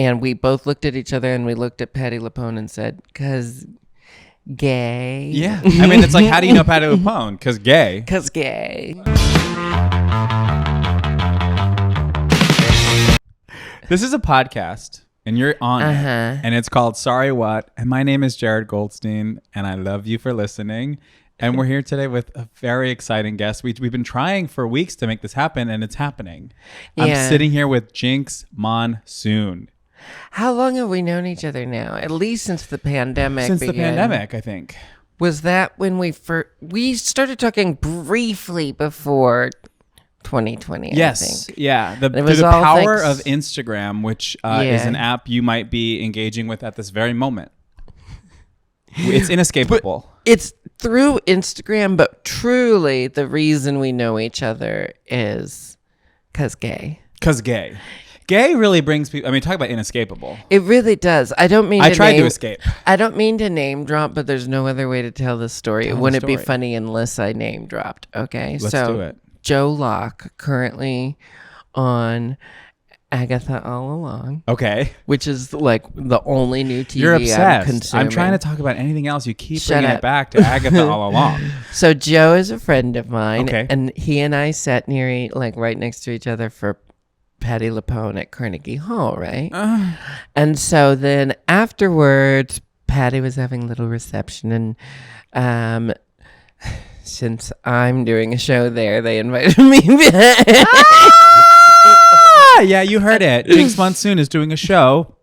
And we both looked at each other and we looked at Patti LuPone and said, "'Cause gay." Yeah. I mean, it's like, how do you know Patti LuPone? 'Cause gay. 'Cause gay. This is a podcast, and you're on it, and it's called Sorry What? And my name is Jared Goldstein, and I love you for listening. And we're here today with a very exciting guest. We've been trying for weeks to make this happen, and it's happening. Yeah. I'm sitting here with Jinkx Monsoon. How long have we known each other now? At least since the pandemic Since began. the pandemic, I think. Was that when we started talking briefly before 2020? Yes. I think. Yeah. The all power thanks- of Instagram, which is an app you might be engaging with at this very moment. It's inescapable. It's through Instagram, but truly the reason we know each other is 'cause gay. 'Cause gay. Gay really brings people. I mean, talk about inescapable. It really does. I tried to escape. I don't mean to name drop, but there's no other way to tell the story. Wouldn't it be funny unless I name dropped? Okay, let's do it. Joe Locke, currently on Agatha All Along. Okay. Which is like the only new TV You're obsessed. I'm consuming. I'm trying to talk about anything else. You keep bringing it back to Agatha All Along. So Joe is a friend of mine. Okay. And he and I sat right next to each other for Patti LuPone at Carnegie Hall, right? And so then afterwards, Patti was having a little reception, and since I'm doing a show there, they invited me back. Yeah, you heard it. Jinkx Monsoon is doing a show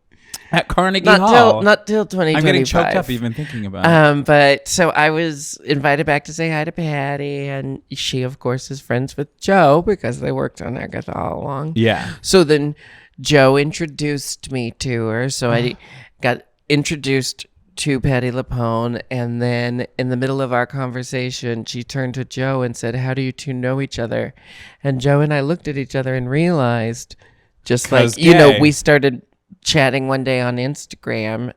at Carnegie Hall. Not till 2025. I'm getting choked up even thinking about it. But so I was invited back to say hi to Patti, and she, of course, is friends with Joe because they worked on Agatha All Along. Yeah. So then Joe introduced me to her. So I got introduced to Patti LuPone, and then in the middle of our conversation, she turned to Joe and said, "How do you two know each other?" And Joe and I looked at each other and realized, just like, we started chatting one day on Instagram,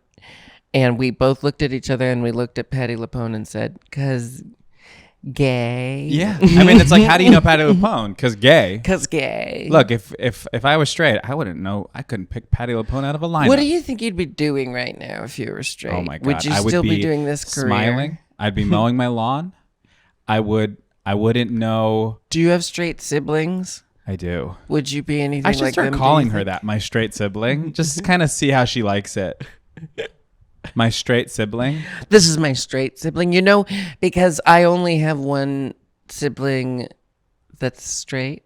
and we both looked at each other and we looked at Patti LuPone and said, "'Cause gay." Yeah. I mean, it's like, how do you know Patti LuPone? 'Cause gay. 'Cause gay. Look, if I was straight, I wouldn't know. I couldn't pick Patti LuPone out of a lineup. What do you think you'd be doing right now if you were straight? Oh my God. Would you still be doing this career? Smiling. I'd be mowing my lawn. I wouldn't know. Do you have straight siblings? I do. Would you be anything I like should them? start calling her that, my straight sibling. Just kind of see how she likes it. My straight sibling. This is my straight sibling, because I only have one sibling that's straight.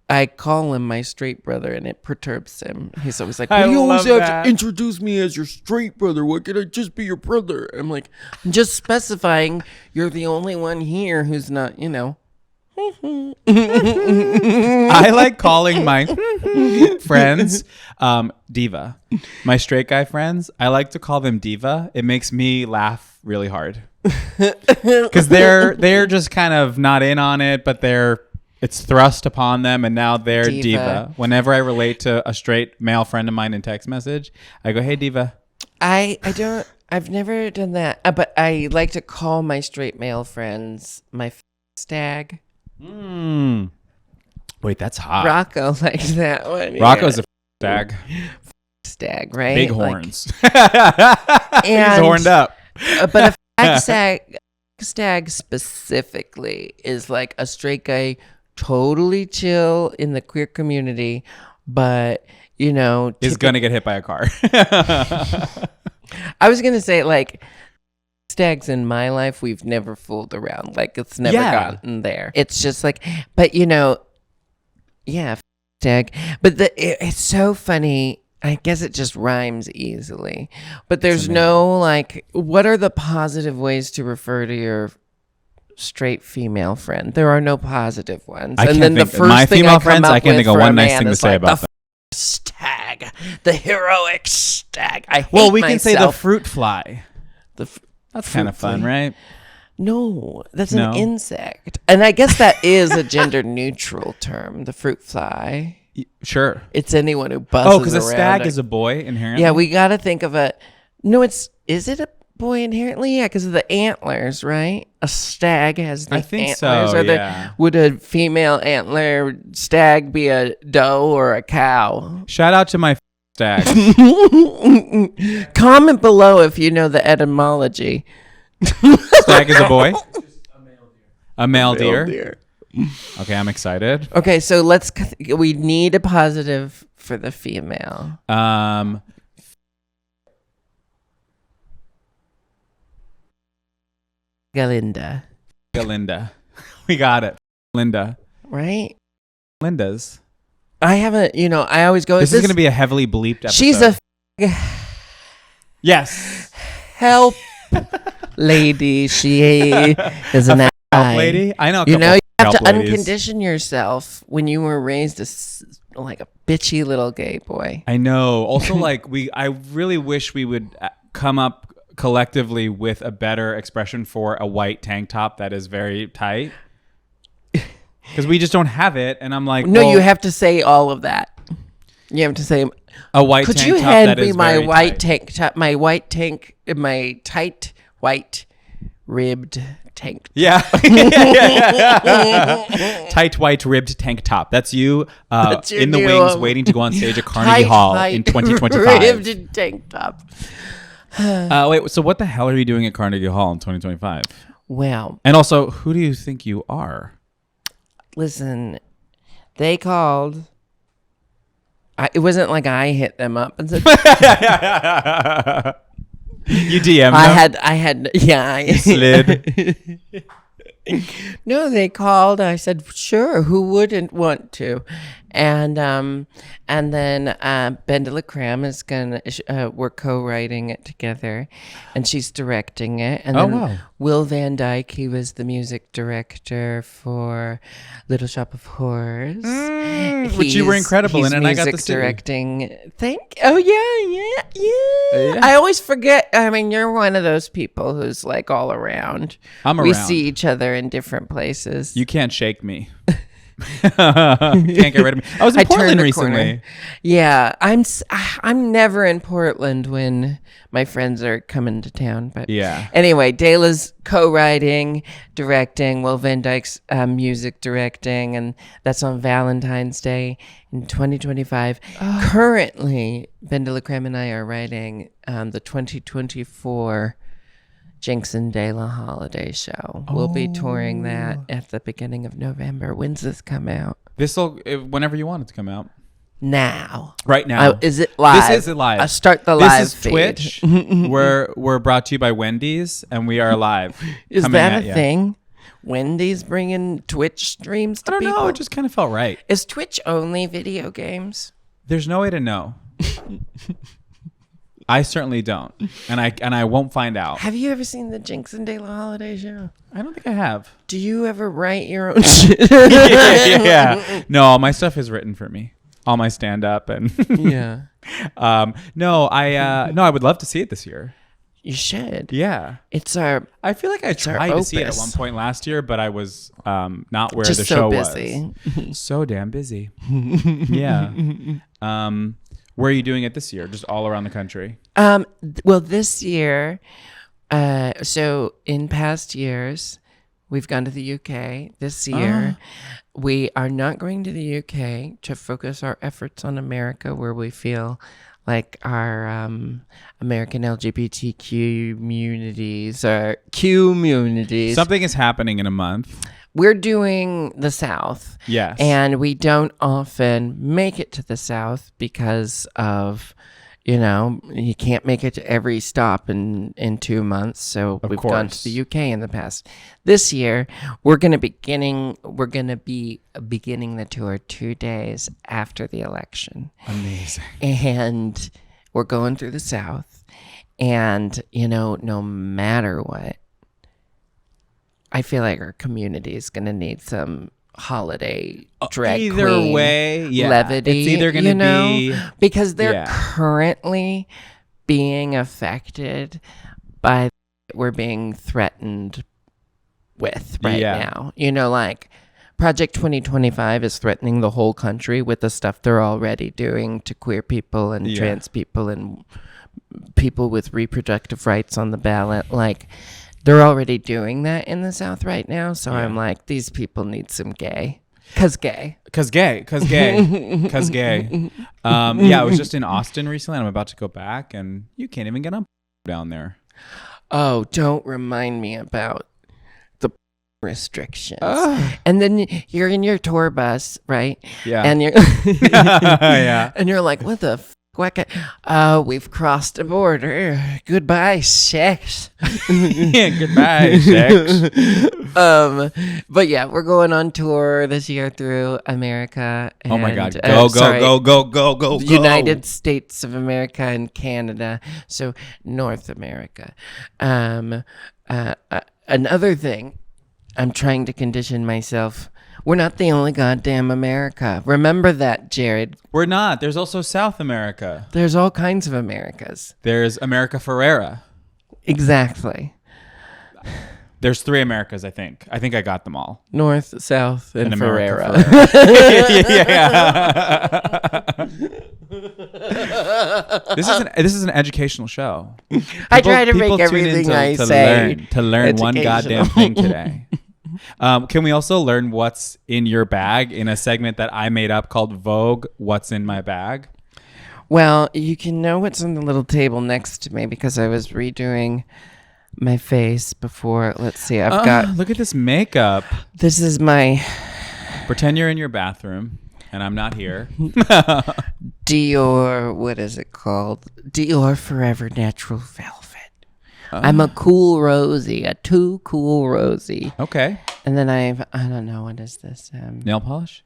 I call him my straight brother, and it perturbs him. He's always like, "Well, you always have to introduce me as your straight brother. Why can't I just be your brother?" I'm like, "I'm just specifying you're the only one here who's not, I like calling my friends diva. My straight guy friends, I like to call them diva. It makes me laugh really hard because they're just kind of not in on it, but it's thrust upon them, and now they're diva. Whenever I relate to a straight male friend of mine in text message, I go, "Hey, diva." I've never done that, but I like to call my straight male friends my stag. Wait, that's hot. Rocco likes that one. Rocco's a stag. Stag, right? Big horns. He's horned up. But a stag specifically is like a straight guy, totally chill in the queer community, but is gonna get hit by a car. I was gonna say, like, stags in my life, we've never fooled around. Like, it's never gotten there. It's just like, but stag. But it's so funny. I guess it just rhymes easily. But there's no, like, what are the positive ways to refer to your straight female friend? There are no positive ones. I can't think, my female friends, I can't think of one nice thing to say about them. Stag, the heroic stag. We can say the fruit fly. That's kind of fun, right? No, that's an insect. And I guess that is a gender neutral term, the fruit fly. Sure. It's anyone who buzzes around. Oh, because a stag is a boy inherently? Yeah, we got to think of is it a boy inherently? Yeah, because of the antlers, right? A stag has the antlers. So, would a female antler stag be a doe or a cow? Shout out to my Stag. Comment below if you know the etymology. Stag is a boy. A male deer. Okay, I'm excited. Okay, so we need a positive for the female. Galinda. We got it. Linda. Right? Linda's. I haven't, I always go... This is going to be a heavily bleeped episode. She's a Yes. help lady. She is an help lady? I know a you couple have to help ladies. uncondition yourself when you were raised like a bitchy little gay boy. I know. Also, I really wish we would come up collectively with a better expression for a white tank top that is very tight. Because we just don't have it, and I'm like, no, you have to say all of that. You have to say a white tank top that is very tight. Could you hand me my white tank top, my tight white ribbed tank top? Yeah. Tight white ribbed tank top. That's you in the wings waiting to go on stage at Carnegie Hall in 2025. Ribbed tank top. Wait, so what the hell are you doing at Carnegie Hall in 2025? Well. And also, who do you think you are? Listen, they called. It wasn't like I hit them up and said. You DM them? I had, yeah. You slid. No, they called. I said, sure, who wouldn't want to? And then Ben de la Creme is we're co-writing it together, and she's directing it. And then wow. Will Van Dyke, he was the music director for Little Shop of Horrors, which you were incredible in, and I got to see. Directing. Oh yeah. I always forget. I mean, you're one of those people who's like all around. I'm around. We see each other in different places. You can't shake me. Can't get rid of me. I was in Portland recently. Yeah, I'm never in Portland when my friends are coming to town. But yeah. Anyway, Dayla's co-writing, directing, Will Van Dyke's music directing, and that's on Valentine's Day in 2025. Currently, Ben de la Creme and I are writing the 2024 Jinkx and Dayla holiday show. We'll be touring that at the beginning of November. When's this come out? Whenever you want it to come out. Now. Right now. Is it live? This is live. Start the live This is feed. Twitch. We're brought to you by Wendy's, and we are live. Is that a thing? Wendy's bringing Twitch streams to people? I don't know. It just kind of felt right. Is Twitch only video games? There's no way to know. I certainly don't, and I won't find out. Have you ever seen the Jinkx and Dayla holiday show? I don't think I have. Do you ever write your own shit? Yeah. No, all my stuff is written for me. All my stand up and yeah. No, I would love to see it this year. You should. Yeah. I feel like I tried to see it at one point last year, but I was not where the show busy. Was. So damn busy. Yeah. Where are you doing it this year? Just all around the country? Well, this year, so in past years, we've gone to the UK. This year, we are not going to the UK to focus our efforts on America, where we feel like our American LGBTQ communities are communities. Something is happening in a month. We're doing the South. Yes. And we don't often make it to the South because of, you can't make it to every stop in 2 months. So we've gone to the UK in the past. This year, we're going to be beginning the tour 2 days after the election. Amazing. And we're going through the South. And, no matter what, I feel like our community is going to need some holiday drag queen way, yeah. levity. It's either going to be... Because they're currently being affected by what we're being threatened with right now. Like Project 2025 is threatening the whole country with the stuff they're already doing to queer people and trans people and people with reproductive rights on the ballot. Like... They're already doing that in the South right now. So I'm like, these people need some gay. 'Cause gay. Cause gay. Yeah, I was just in Austin recently, and I'm about to go back, and you can't even get on down there. Oh, don't remind me about the restrictions. And then you're in your tour bus, right? Yeah. And you're Yeah. and you're like, what the f***? We've crossed a border. Goodbye, sex. Goodbye, sex. But yeah, we're going on tour this year through America. And, Oh my God! Go! United States of America and Canada, so North America. Another thing, I'm trying to condition myself. We're not the only goddamn America. Remember that, Jared. We're not. There's also South America. There's all kinds of Americas. There's America FERRERA. Exactly. There's 3 Americas, I think. I think I got them all. North, South, and America FERRERA. Yeah. This is an educational show. I try to make people tune everything in I say to learn one goddamn thing today. Can we also learn what's in your bag in a segment that I made up called Vogue, What's in My Bag? Well, you can know what's on the little table next to me because I was redoing my face before. Let's see. I've got... Look at this makeup. This is my... Pretend you're in your bathroom and I'm not here. Dior... What is it called? Dior Forever Natural Velvet. I'm a cool Rosie, a too cool Rosie. Okay. And then I don't know, what is this? Nail polish?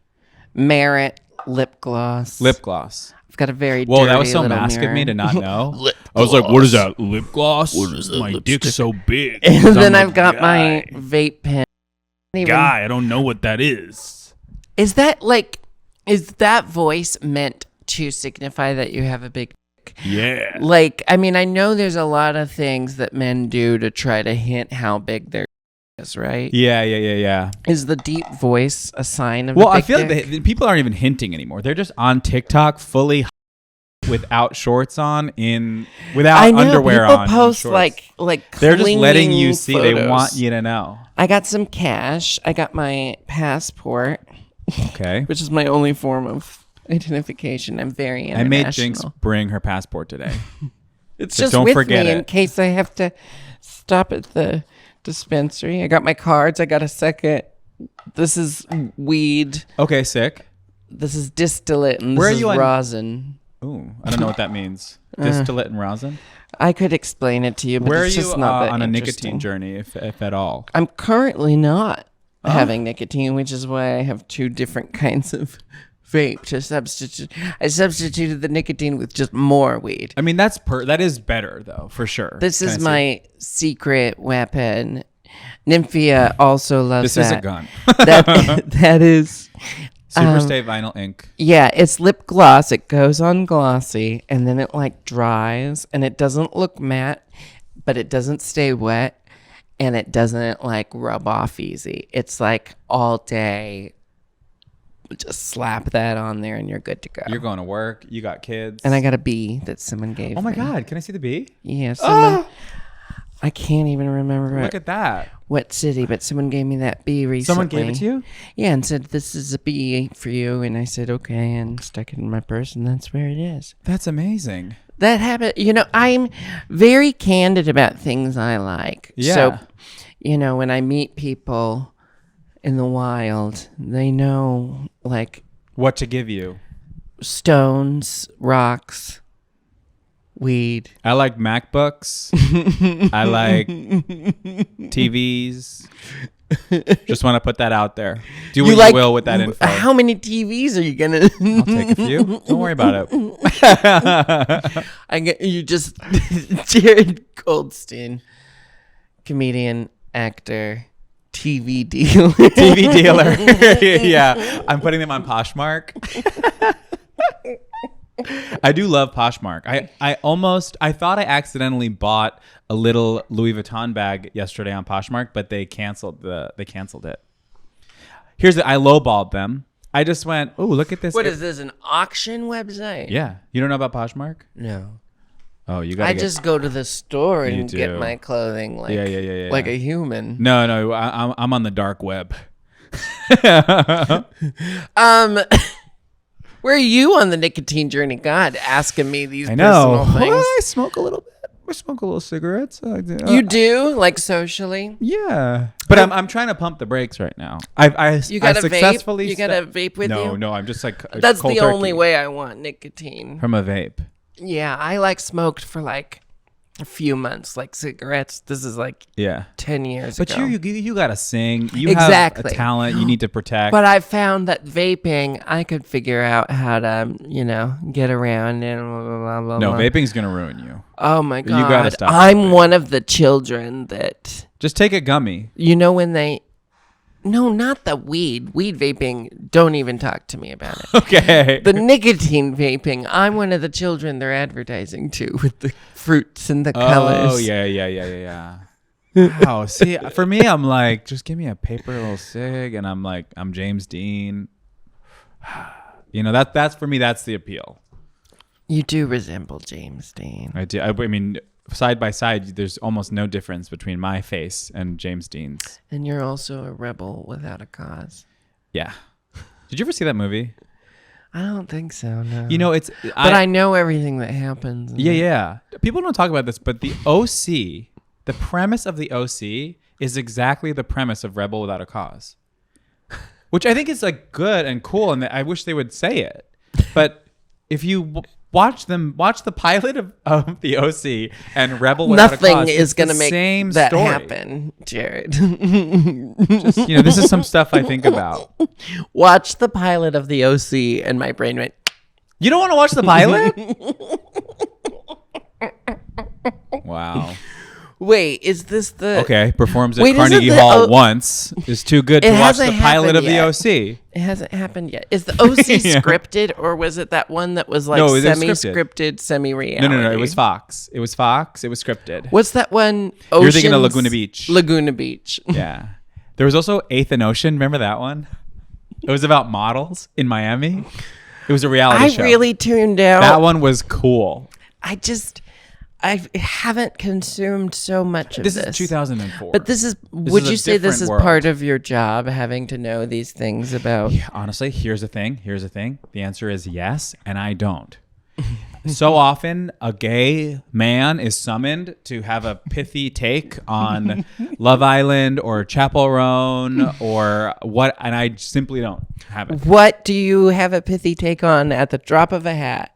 Merit lip gloss. Lip gloss. I've got a very Whoa, dirty that was so little mask mirror. of me to not know. I was like, what is that? Lip gloss? What is that? My dick's so big. And then I've got my vape pen. Guy, I don't know what that is. Is that voice meant to signify that you have a big... Yeah. Like, I mean, I know there's a lot of things that men do to try to hint how big their is, right? Yeah. Is the deep voice a sign of Well, a big I feel dick? like people aren't even hinting anymore. They're just on TikTok fully without shorts on, without I know, underwear people on. post shorts. like They're just letting clinging you see. photos. They want you to know. I got some cash. I got my passport, Okay. which is my only form of identification. I'm very international. I made Jinkx bring her passport today. It's So just don't with forget me it. in case I have to stop at the dispensary. I got my cards. I got a second. This is weed. Okay, sick. This is distillate, and Where this are is you on- rosin. Ooh, I don't know what that means. Distillate and rosin. I could explain it to you, but Where are it's you just not that on a interesting. nicotine journey, if at all? I'm currently not having nicotine, which is why I have 2 different kinds of vape to substitute. I substituted the nicotine with just more weed. I mean, that is better though, for sure. This Can I is see? my secret weapon. Nymphia also loves This that. is a gun. that is... Superstay vinyl ink. Yeah, it's lip gloss. It goes on glossy, and then it like dries, and it doesn't look matte, but it doesn't stay wet, and it doesn't like rub off easy. It's like all day. Just slap that on there, and you're good to go. You're going to work. You got kids. And I got a bee that someone gave. Oh my me. God! Can I see the bee? Yeah, someone. I can't even remember Look at that. what city, but someone gave me that bee recently. Someone gave it to you? Yeah, and said, this is a bee for you. And I said, okay, and stuck it in my purse, and that's where it is. That's amazing. That happened. You know, I'm very candid about things I like. Yeah. So, you know, when I meet people in the wild, they know, like, What to give you? stones, rocks, weed. I like MacBooks. I like TVs. Just want to put that out there. Do what you will with that info. How many TVs are you gonna? I'll take a few. Don't worry about it. I get you just Jared Goldstein, comedian, actor, TV dealer. TV dealer. Yeah, I'm putting them on Poshmark. I do love Poshmark. I thought I accidentally bought a little Louis Vuitton bag yesterday on Poshmark, but they canceled it. I lowballed them. I just went, oh, look at this. What is this? An auction website? Yeah, you don't know about Poshmark? No. Oh, you got. I just go to the store and do. get my clothing like Yeah. like a human. No, I'm on the dark web. Where are you on the nicotine journey? God, asking me these I know. personal things. Well, I smoke a little bit. I smoke a little cigarettes. You do, like socially? Yeah, but I'm trying to pump the brakes right now. I You got a successfully vape? You got a vape with you? No, I'm just like That's cold the turkey only way I want nicotine. from a vape. Yeah, I like smoked for like a few months, like cigarettes. This is like Yeah, 10 years but ago. you gotta sing. You Exactly. have a talent you need to protect. But I found that vaping, I could figure out how to, get around and blah, blah, blah, blah, no, blah. vaping's gonna ruin you. Oh my God. You gotta stop I'm vaping. one of the children that, Just take a gummy. when they, no, not the weed vaping, don't even talk to me about it. Okay. The nicotine vaping, I'm one of the children they're advertising to with the fruits and the colors. Oh yeah. Wow. See, for me, I'm like, just give me a paper little cig, and I'm like, I'm James Dean. That's for me. That's the appeal. You do resemble James Dean. I do. I mean, side by side, there's almost no difference between my face and James Dean's. And you're also a rebel without a cause. Yeah. Did you ever see that movie? I don't think so, no. It's. But I know everything that happens. Yeah. People don't talk about this, but the OC, the premise of the OC is exactly the premise of Rebel Without a Cause, which I think is like good and cool, and I wish they would say it. But if you watch the pilot of the OC and Rebel Without a Cause, nothing is going to make same that story. happen, Jared. Just, this is some stuff I think about. Watch the pilot of the OC, and my brain went, You don't want to watch the pilot? Wow. wait, is this the... Okay, performs at Wait, isn't Carnegie the Hall once is too good to It watch the hasn't pilot of the happened OC. It hasn't happened yet. Is the OC Yeah. scripted, or was it that one that was like No, it was semi-scripted, semi-reality? No. It was Fox. It was scripted. What's that one? You're thinking of Oceans- Laguna Beach. Laguna Beach. Yeah. There was also Eighth and Ocean. Remember that one? It was about models in Miami. It was a reality show. I really tuned out. That one was cool. I haven't consumed so much of this. This is 2004. But would is a you say this different is world. part of your job, having to know these things about... Yeah, honestly, here's the thing. The answer is yes, and I don't. So often, a gay man is summoned to have a pithy take on Love Island or Chappell Roan or what, and I simply don't have it. What do you have a pithy take on at the drop of a hat?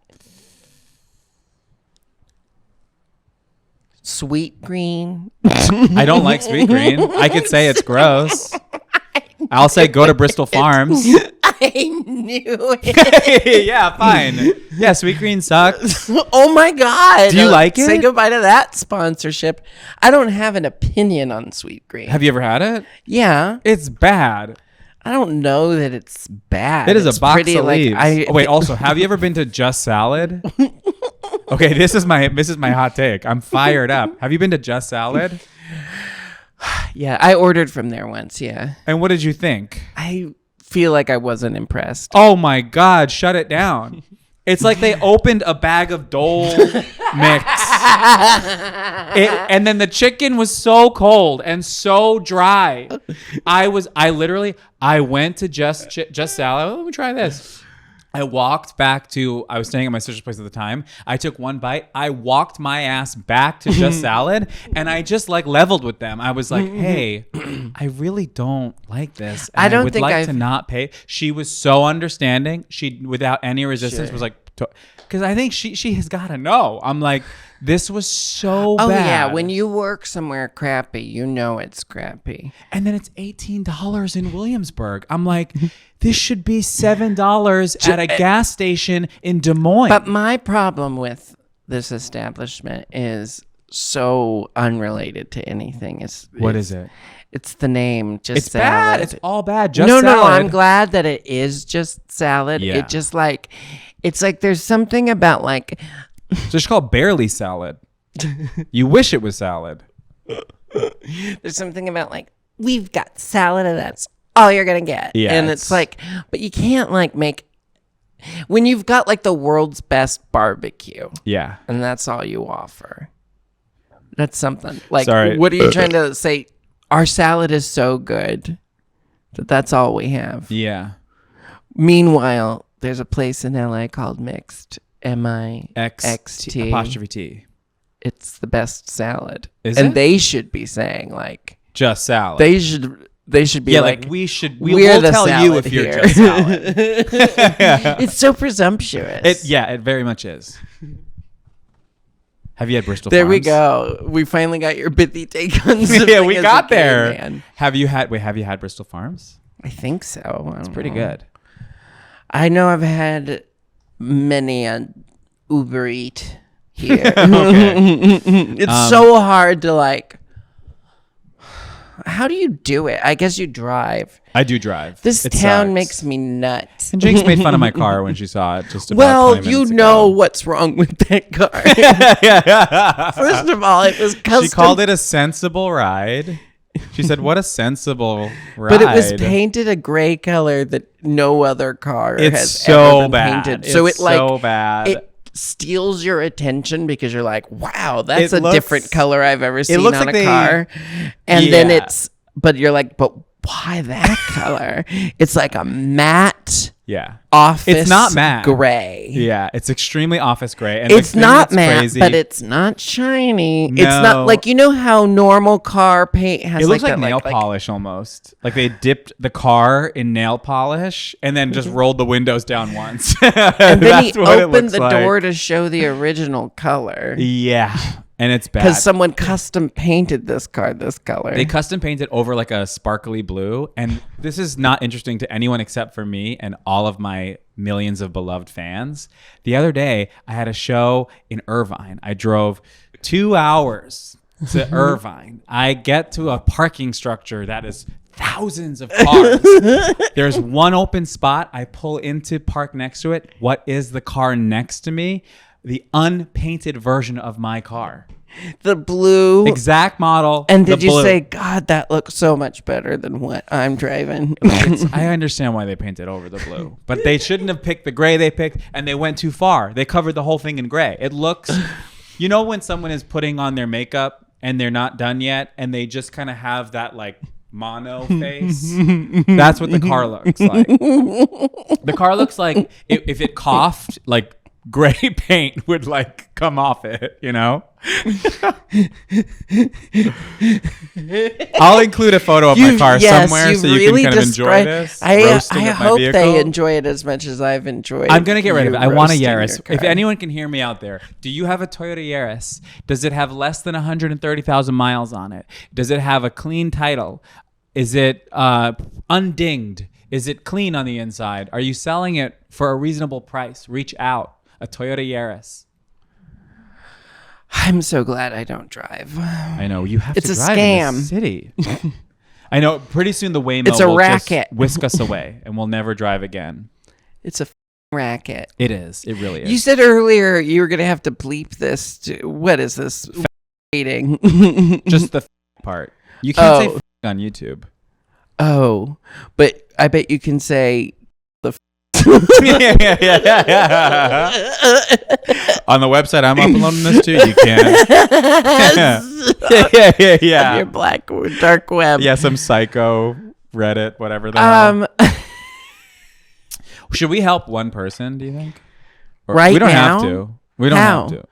Sweet green. I don't like sweet green. I could say it's gross. I'll say go to Bristol Farms. I knew it. Yeah, fine. Yeah, sweet green sucks. Oh my God. Do you like it? Say goodbye to that sponsorship. I don't have an opinion on sweet green. Have you ever had it? Yeah. It's bad. I don't know that it's bad. It is It's a box pretty, of like, leaves. Oh, wait, also, have you ever been to Just Salad? Okay, this is my hot take. I'm fired up. Have you been to Just Salad? Yeah, I ordered from there once, yeah. And what did you think? I feel like I wasn't impressed. Oh my God, shut it down. It's like they opened a bag of Dole mix. And then the chicken was so cold and so dry. I went to Just Salad. Let me try this. I walked back to, I was staying at my sister's place at the time. I took one bite. I walked my ass back to Just Salad, and I just like leveled with them. I was like, hey, I really don't like this. And I don't would think like I've- to not pay. She was so understanding. She, without any resistance, Sure. was like, because I think she has got to know. I'm like, this was so Oh, bad. yeah. When you work somewhere crappy, you know it's crappy. And then it's $18 in Williamsburg. I'm like, this should be $7 at a gas station in Des Moines. But my problem with this establishment is so unrelated to anything. What is it? It's the name, Just It's Salad. bad. It's all bad. Just no, salad. I'm glad that it is Just Salad. Yeah. It just like, it's like there's something about like, It's just called barely salad. You wish it was salad. there's something about like, we've got salad and that's all you're going to get. Yeah, And it's- it's like, but you can't like make, when you've got like the world's best barbecue Yeah. and that's all you offer. That's something. Like, Sorry. what are you trying to say? Our salad is so good. That's all we have. Yeah. Meanwhile, there's a place in LA called Mixed. XT apostrophe T. It's the best salad. Is and it? they should be saying like Just salad. They should be like we'll we're the tell you salad if you're here. just salad. It's so presumptuous. It very much is. Have you had Bristol There Farms? we go. We finally got your pithy take on something. Yeah, we as got a gay there. man. Have you had Bristol Farms? I think so. It's pretty good. I know I've had many on Uber Eat here. Okay. It's so hard to like. How do you do it? I guess you drive. I do drive. This It town sucks. makes me nuts. And Jinkx made fun of my car when she saw it. Just about Well, 20 you minutes know ago. what's wrong with that car. First of all, it was custom. She called it a sensible ride. She said, "What a sensible ride!" But it was painted a gray color that no other car It's has so ever been bad. painted. It's So it like so bad. It steals your attention because you're like, wow, that's It a different color I've ever seen looks on like a they- car. And then Yeah. but you're like, but why that color? It's like a matte Yeah. office. It's not matte. Gray. Yeah, it's extremely office gray. And It's the thing not that's matte, crazy, but it's not shiny. It's No. not like, you know how normal car paint has it looks like that, nail polish almost. Like they dipped the car in nail polish and then just rolled the windows down once. and then he That's what it opened looks the like. door to show the original color. Yeah, and it's bad. Because someone custom painted this car this color. They custom painted over like a sparkly blue. And this is not interesting to anyone except for me and all of my millions of beloved fans. The other day, I had a show in Irvine. I drove 2 hours to Irvine. I get to a parking structure that is thousands of cars. There's one open spot. I pull into park next to it. What is the car next to me? The unpainted version of my car. the blue. Exact model. And the did you blue. say, God, that looks so much better than what I'm driving? I understand why they painted over the blue, but they shouldn't have picked the gray they picked, and they went too far. They covered the whole thing in gray. It looks, you know, when someone is putting on their makeup and they're not done yet, and they just kind of have that like mono face. That's what the car looks like. The car looks like if it coughed, like gray paint would like come off it, you know? I'll include a photo of my car somewhere so you can kind of enjoy this. I roasting of my hope vehicle. they enjoy it as much as I've enjoyed. I'm gonna get rid of it. I want a roasting Yaris. your If car. anyone can hear me out there, do you have a Toyota Yaris? Does it have less than 130,000 miles on it? Does it have a clean title? Is it undinged? Is it clean on the inside? Are you selling it for a reasonable price? Reach out. A Toyota Yaris. I'm so glad I don't drive. I know you have It's to a drive in scam. the city. I know. Pretty soon the Waymo It's a will racket. just whisk us away, and we'll never drive again. It's a racket. It is. It really is. You said earlier you were going to have to bleep this. What is this? Dating. Just the part. You can't Oh. say on YouTube. Oh, but I bet you can say the. yeah. On the website I'm uploading this to, you can. yeah. Your black dark web. Yeah, some psycho Reddit, whatever the hell. Should we help one person, do you think? Or Right we don't now? have to. We don't How? have to.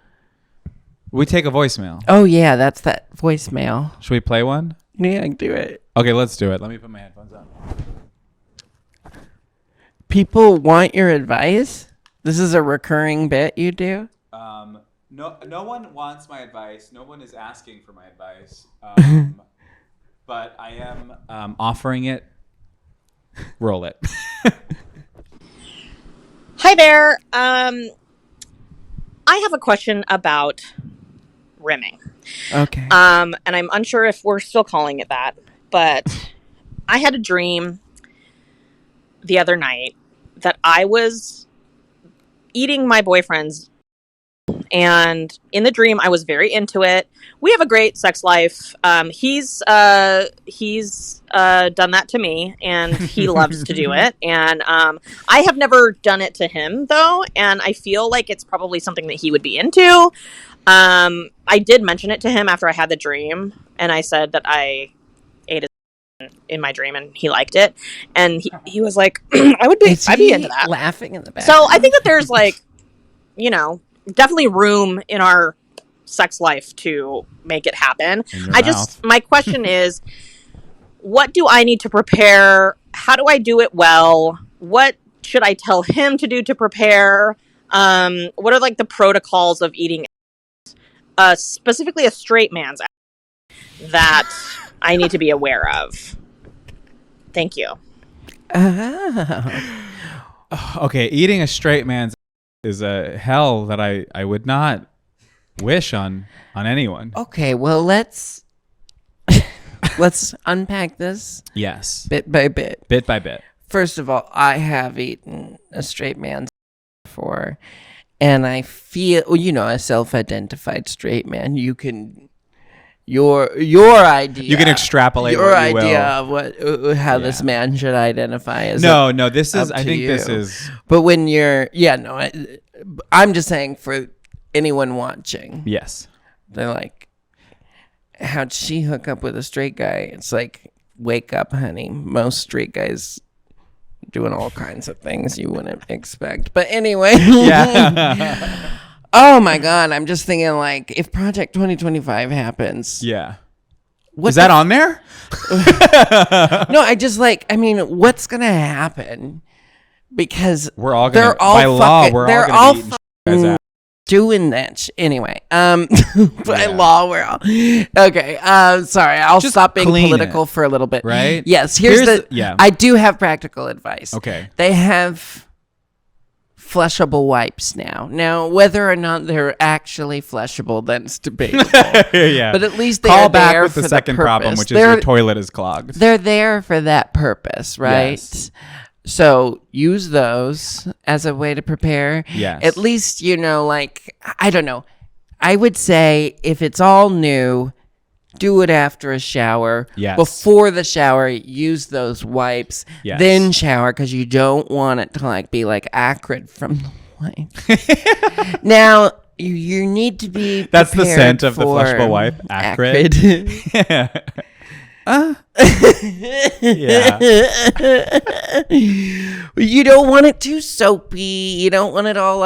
We take a voicemail. Oh yeah, that's that voicemail. Should we play one? Yeah, I can do it. Okay, let's do it. Let me put my headphones on. People want your advice. This is a recurring bit you do. No one wants my advice. No one is asking for my advice. But I am offering it. Roll it. Hi there. I have a question about rimming. Okay. And I'm unsure if we're still calling it that, but I had a dream the other night that I was eating my boyfriend's, and in the dream I was very into it. We have a great sex life. He's done that to me, and he loves to do it. And I have never done it to him though, and I feel like it's probably something that he would be into. I did mention it to him after I had the dream, and I said that I ate his in my dream, and he liked it. And he was like, I'd be into that. Laughing in the back. So I think that there's like, you know, definitely room in our sex life to make it happen. My question is, what do I need to prepare? How do I do it well? What should I tell him to do to prepare? What are like the protocols of eating specifically a straight man's that I need to be aware of? Thank you. Okay, eating a straight man's is a hell that I would not wish on anyone. Okay, well let's unpack this. Yes. Bit by bit. Bit by bit. First of all, I have eaten a straight man's before, and I feel, a self-identified straight man, you can your idea. You can extrapolate your what you idea will. of how this man should identify as. No, this is. I think you. This is. But when you're, I'm just saying for anyone watching. Yes. They're like, how'd she hook up with a straight guy? It's like, wake up, honey. Most straight guys doing all kinds of things you wouldn't expect. But anyway. Yeah. Oh my God. I'm just thinking like, if Project 2025 happens. Yeah. Is that on there? No, what's going to happen? Because we're all going to, by law, we're all going to be eating guys' doing that anyway. By law, we're all okay. Sorry, I'll just stop being political for a little bit. Right? Yes. I do have practical advice. Okay. They have flushable wipes now. Now, whether or not they're actually flushable, that's debatable. Yeah. But at least they call are back there with for the second problem, which is your toilet is clogged. They're there for that purpose, right? Yes. So use those as a way to prepare. Yes. At least, I don't know. I would say if it's all new, do it after a shower. Yes. Before the shower, use those wipes. Yes. Then shower, because you don't want it to be acrid from the wipe. Now, you need to be prepared. That's the scent of the flushable wipe. Acrid. Yeah. You don't want it too soapy. You don't want it all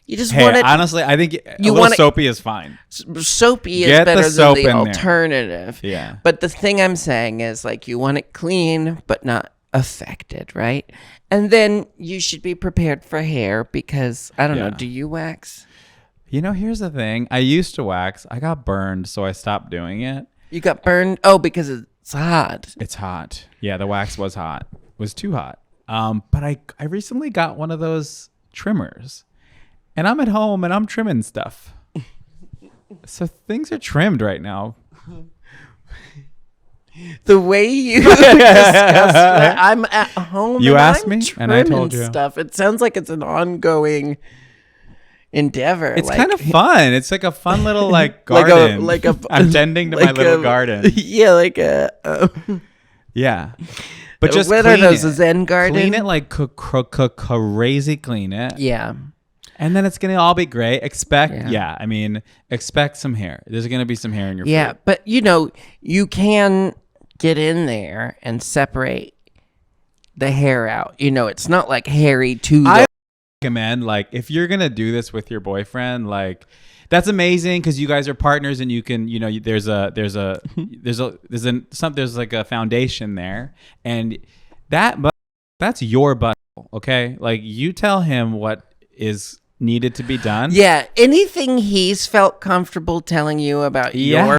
you just want it. Honestly, I think a little soapy is fine. Soapy is Get better the soap than the in there. alternative. Yeah. But the thing I'm saying is you want it clean but not affected, right? And then you should be prepared for hair because I don't know. Do you wax? Here's the thing. I used to wax. I got burned, so I stopped doing it. You got burned? Oh, because it's hot. It's hot. Yeah, the wax was hot. It was too hot. But I recently got one of those trimmers. And I'm at home and I'm trimming stuff. So things are trimmed right now. The way you discussed that, I'm at home. You and asked I'm me, and I told you. Stuff. It sounds like it's an ongoing endeavor. It's kind of fun. It's like a fun little garden. I'm tending to my little garden. Yeah, yeah. But just what clean are those? it. A Zen garden? Clean it crazy clean it. Yeah. And then it's going to all be great. Expect some hair. There's going to be some hair in your food. Yeah, but you can get in there and separate the hair out. It's not like hairy to the... I recommend, if you're going to do this with your boyfriend, that's amazing because you guys are partners and you can, there's a foundation there, and that's your butt, okay? You tell him what is needed to be done. Yeah, anything he's felt comfortable telling you about your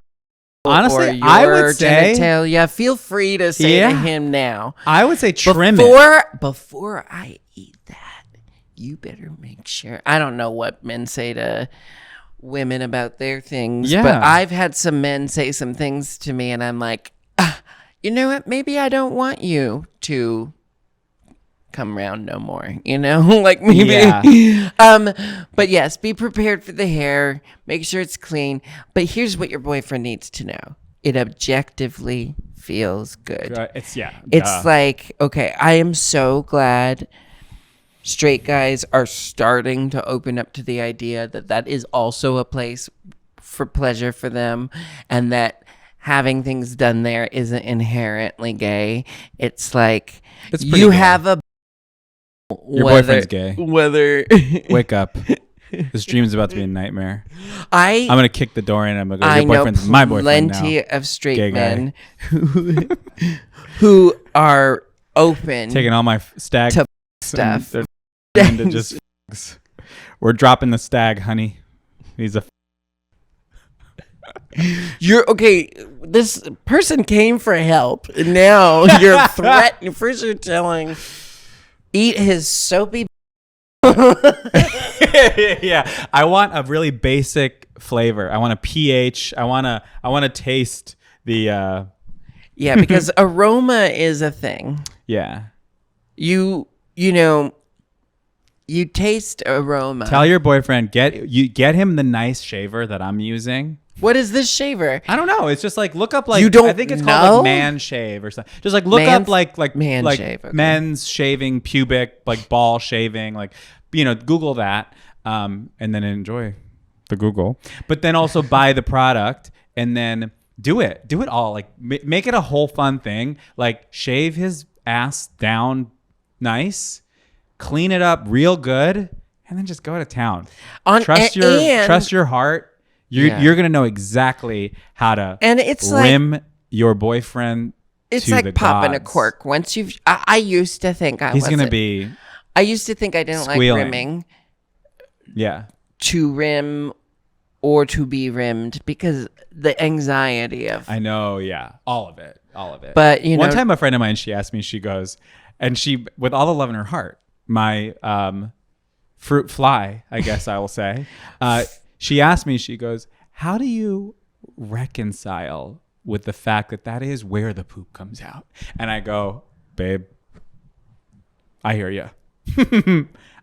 honestly, your I would say genitalia, feel free to say to him now. I would say trim it. Before I eat that, you better make sure. I don't know what men say to women about their things, but I've had some men say some things to me and I'm like, you know what? Maybe I don't want you to come around no more, maybe. Yeah. But yes, be prepared for the hair. Make sure it's clean. But here's what your boyfriend needs to know. It objectively feels good. It's okay, I am so glad straight guys are starting to open up to the idea that is also a place for pleasure for them, and that having things done there isn't inherently gay. It's like It's pretty you gay. have a Your boyfriend's gay. Whether Wake up. This dream's about to be a nightmare. I'm gonna kick the door in and I'm gonna go, I your boyfriend's know my boyfriend now. plenty of straight Gay guy. men who are open Taking all my stag to and stuff. they're into just we're dropping the stag, honey. He's a You're okay. This person came for help, and now you're threatening. First, you're telling, eat his soapy. yeah. I want a really basic flavor. I want a pH. I want to taste the Yeah, because aroma is a thing. yeah. You know, you taste aroma. Tell your boyfriend get him the nice shaver that I'm using. What is this shaver? I don't know. It's just like look up like You don't I think it's know? called like man shave or something. Just like look up like man like shave, okay. men's shaving, pubic, like ball shaving, like Google that and then enjoy the Google. But then also buy the product and then do it all. Like make it a whole fun thing. Like shave his ass down nice, clean it up real good, and then just go to town. Trust your heart. You're gonna know exactly how to rim your boyfriend. It's like the popping a gods. cork. Once you've, I used to think He's gonna be I used to think I didn't squealing. like rimming. Yeah. To rim or to be rimmed because the anxiety of. I know. Yeah. All of it. But one time a friend of mine, she asked me. She goes, and she with all the love in her heart, my fruit fly, I guess I will say. She asked me, she goes, how do you reconcile with the fact that is where the poop comes out? And I go, babe, I hear you.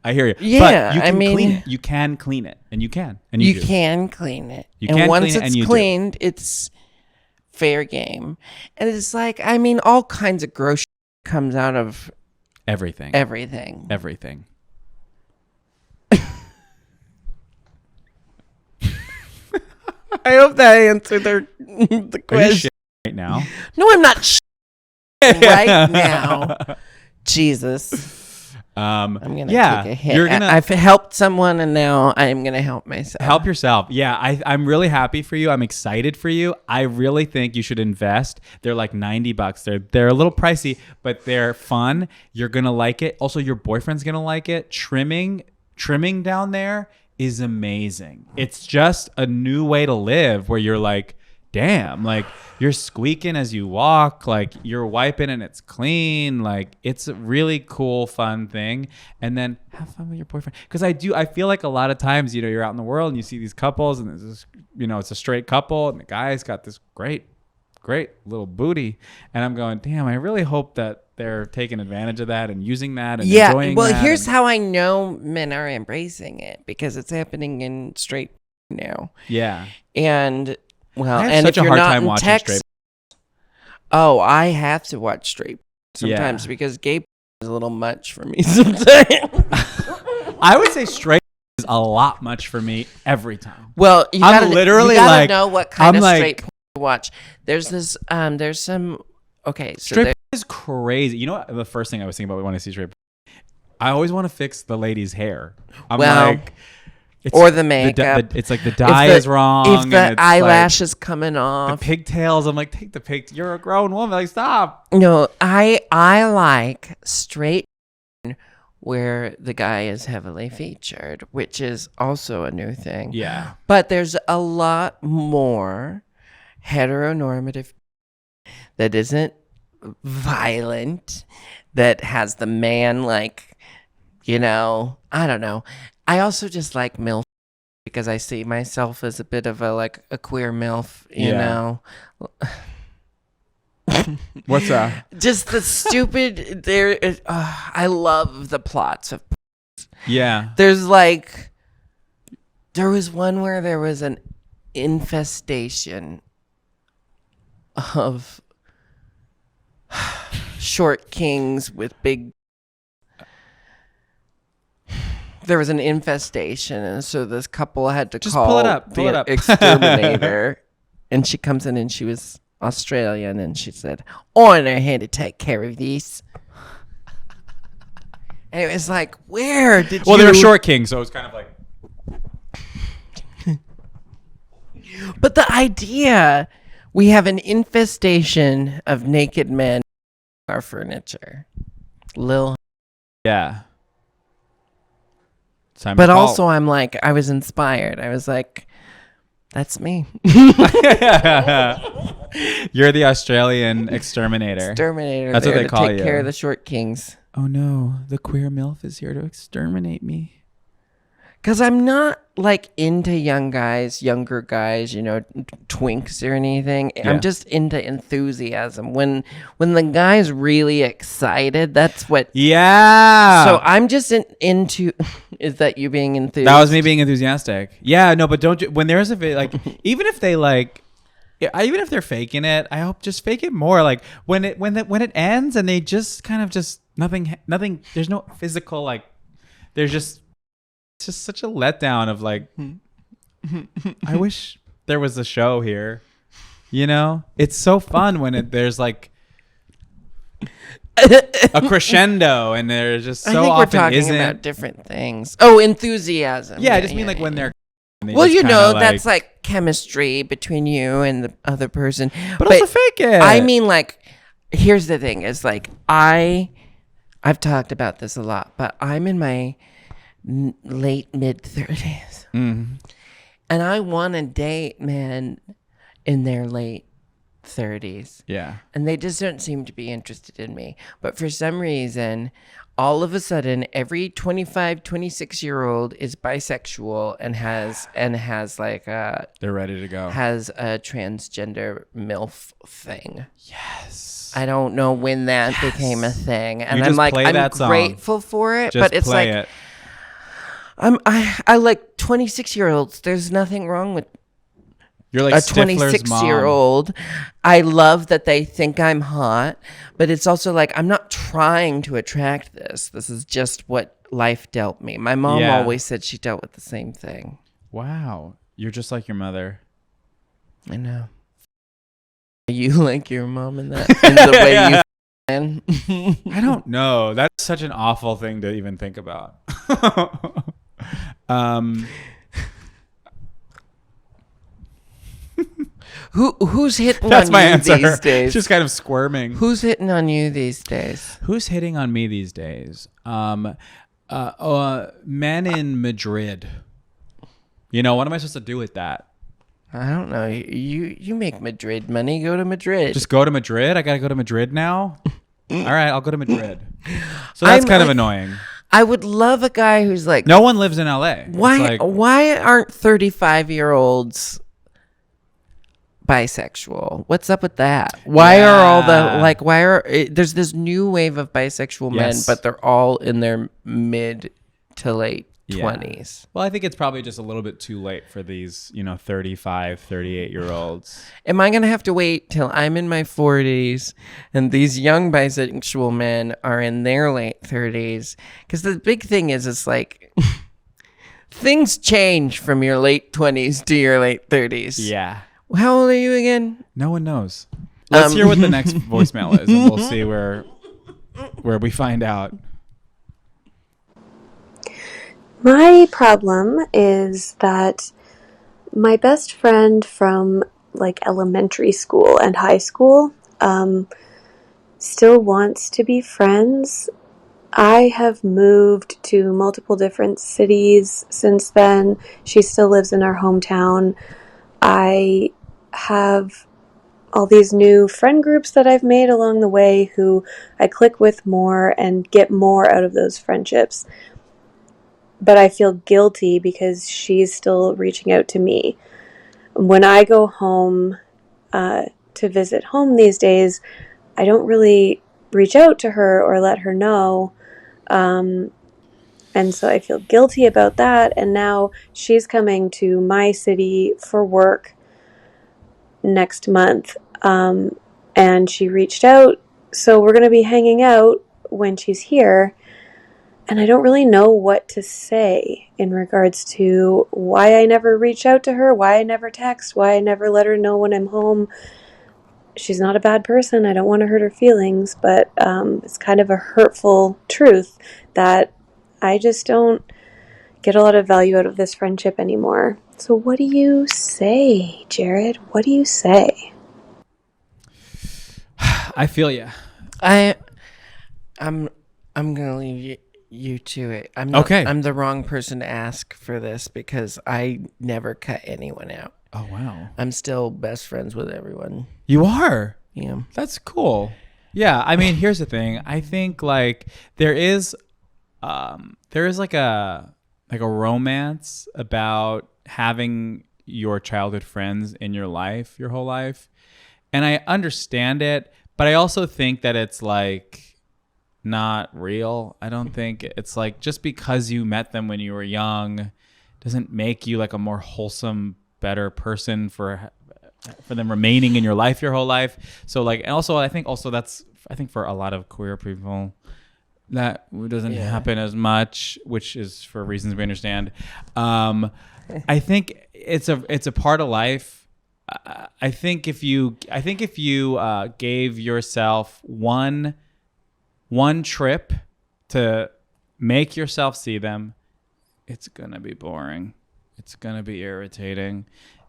I hear you. Yeah, but you can I mean, clean it. You can clean it, and you can, and you do. can clean it. You and can once clean it, it's and you do. cleaned, it's fair game. And it's like, I mean, all kinds of gross comes out of Everything. everything. I hope that answered the Are you question. shitting right now? No, I'm not right now. Jesus. I'm going to take a hit. I've helped someone and now I'm going to help myself. Help yourself. Yeah, I'm really happy for you. I'm excited for you. I really think you should invest. They're like $90. They're a little pricey, but they're fun. You're going to like it. Also, your boyfriend's going to like it. Trimming down there is amazing. It's just a new way to live where you're like, damn, like you're squeaking as you walk, like you're wiping and it's clean. Like it's a really cool, fun thing. And then have fun with your boyfriend. Because I feel like a lot of times, you're out in the world and you see these couples and there's this, it's a straight couple and the guy's got this great little booty. And I'm going, damn, I really hope that they're taking advantage of that and using that and enjoying that. Well, here's how I know men are embracing it because it's happening in straight now. Yeah. And well, I have and such if a you're hard not time in watching Texas, I have to watch straight sometimes Yeah. because gay is a little much for me sometimes. I would say straight is a lot much for me every time. Well, you gotta like, know what kind I'm of like- straight porn to watch. There's this, there's some. Okay, so Straight is crazy. You know what? The first thing I was thinking about when I see straight, I always want to fix the lady's hair. I'm like, or the makeup. it's like the dye is wrong. If and the it's eyelash is coming like, off. the pigtails. I'm like, take the pig. You're a grown woman. Like, stop. No, I like straight where the guy is heavily featured, which is also a new thing. Yeah. But there's a lot more heteronormative that isn't violent, that has the man like, I don't know. I also just like MILF because I see myself as a bit of a queer MILF, you know. What's that? Just the stupid. I love the plots of. Yeah. There was one where there was an infestation of short kings with big. There was an infestation, and so this couple had to Just call pull it up. the exterminator, and she comes in and she was Australian, and she said, "I know how to take care of this." And it was like, where did you... Well, they were short kings, so it was kind of like... But the idea, we have an infestation of naked men in our furniture. Yeah. Time But to call. also, I'm like, I was inspired. I was like, that's me. You're the Australian exterminator. Exterminator. That's what there they to call take you. care of the short kings. Oh no, the queer MILF is here to exterminate me. Because I'm not like into younger guys, twinks or anything. Yeah. I'm just into enthusiasm. When the guy's really excited, that's what. Yeah. So I'm just into. Is that you being enthusiastic? That was me being enthusiastic. Yeah, no, but don't you, when there's a like, even if they like, yeah, even if they're faking it, I hope just fake it more. Like when it ends and they just kind of just nothing. There's no physical like. There's just. It's just such a letdown of like, I wish there was a show here. It's so fun when there's like a crescendo and there's just so I think often we're talking isn't. about different things. Oh, enthusiasm. Yeah, I just mean like when they're. They Well, just kinda that's like chemistry between you and the other person. But also fake it. I mean, like, here's the thing: is like I've talked about this a lot, but I'm in my late mid-30s, and I want to date men in their late 30s. Yeah. And they just don't seem to be interested in me. But for some reason, all of a sudden, every 25, 26-year-old is bisexual and has like a... They're ready to go. Has a transgender MILF thing. Yes. I don't know when that became a thing. And You I'm just like, play I'm that song. grateful for it. Just but it's play like... it. I like 26-year-olds. There's nothing wrong with You're like a Stifler's mom. 26-year-old. I love that they think I'm hot, but it's also like I'm not trying to attract this. This is just what life dealt me. My mom Yeah. always said she dealt with the same thing. Wow. You're just like your mother. I know. You like your mom in that in the way Yeah. you I don't know. That's such an awful thing to even think about. Who's hitting That's on my you answer. these days? She's kind of squirming. Who's hitting on you these days? Who's hitting on me these days? Men in Madrid. What am I supposed to do with that? I don't know. You make Madrid money. Go to Madrid. Just go to Madrid? I gotta go to Madrid now? All right, I'll go to Madrid. So that's I'm kind of like- annoying. I would love a guy who's like, No one lives in LA. It's why like, why aren't 35-year-olds bisexual? What's up with that? Why are all the like there's this new wave of bisexual men, Yes. but they're all in their mid to late Yeah. 20s. Well, I think it's probably just a little bit too late for these, 35, 38-year-olds. Am I going to have to wait till I'm in my 40s and these young bisexual men are in their late 30s? Because the big thing is, it's like things change from your late 20s to your late 30s. Yeah. How old are you again? No one knows. Let's hear what the next voicemail is, and we'll see where we find out. My problem is that my best friend from like elementary school and high school still wants to be friends. I have moved to multiple different cities since then. She still lives in our hometown. I have all these new friend groups that I've made along the way who I click with more and get more out of those friendships. But I feel guilty because she's still reaching out to me. When I go home to visit home these days, I don't really reach out to her or let her know. And so I feel guilty about that. And now she's coming to my city for work next month. And she reached out. So we're going to be hanging out when she's here. And I don't really know what to say in regards to why I never reach out to her, why I never text, why I never let her know when I'm home. she's not a bad person. I don't want to hurt her feelings, but it's kind of a hurtful truth that I just don't get a lot of value out of this friendship anymore. So what do you say, Jared? What do you say? I feel you. I'm gonna leave you to it. I'm not, Okay. I'm the wrong person to ask for this because I never cut anyone out. Oh, wow. I'm still best friends with everyone. You are? Yeah. That's cool. Yeah. I mean, here's the thing. I think like there is like a romance about having your childhood friends in your life, your whole life. And I understand it, but I also think that it's like not real. I don't think it's like just because you met them when you were young doesn't make you like a more wholesome, better person for them remaining in your life your whole life. So like, and also I think for a lot of queer people that doesn't happen as much, which is for reasons we understand. I think it's a part of life. I think if you gave yourself one trip to make yourself see them, it's gonna be boring. It's gonna be irritating,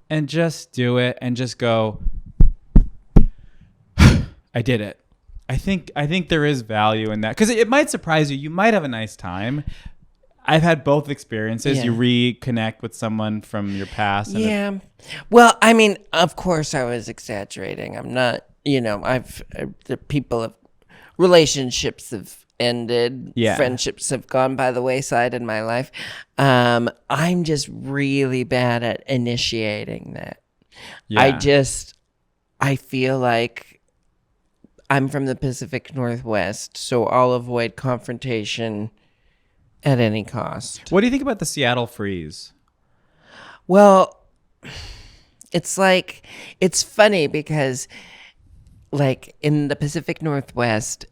and just do it and just go. I did it. I think there is value in that because it might surprise you. You might have a nice time. I've had both experiences. Yeah. You reconnect with someone from your past. And Yeah. Well, I mean, of course I was exaggerating. I'm not, the people of relationships have ended. Yeah. Friendships have gone by the wayside in my life. I'm just really bad at initiating that. Yeah. I feel like I'm from the Pacific Northwest, so I'll avoid confrontation at any cost. What do you think about the Seattle freeze? Well, it's funny because like in the Pacific Northwest,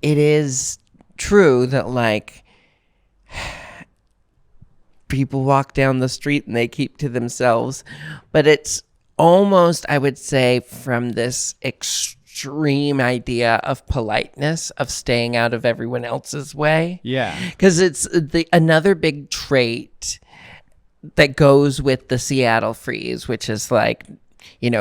it is true that like people walk down the street and they keep to themselves, but it's almost, I would say, from this extreme idea of politeness, of staying out of everyone else's way. Yeah. Because it's another big trait that goes with the Seattle freeze, which is like,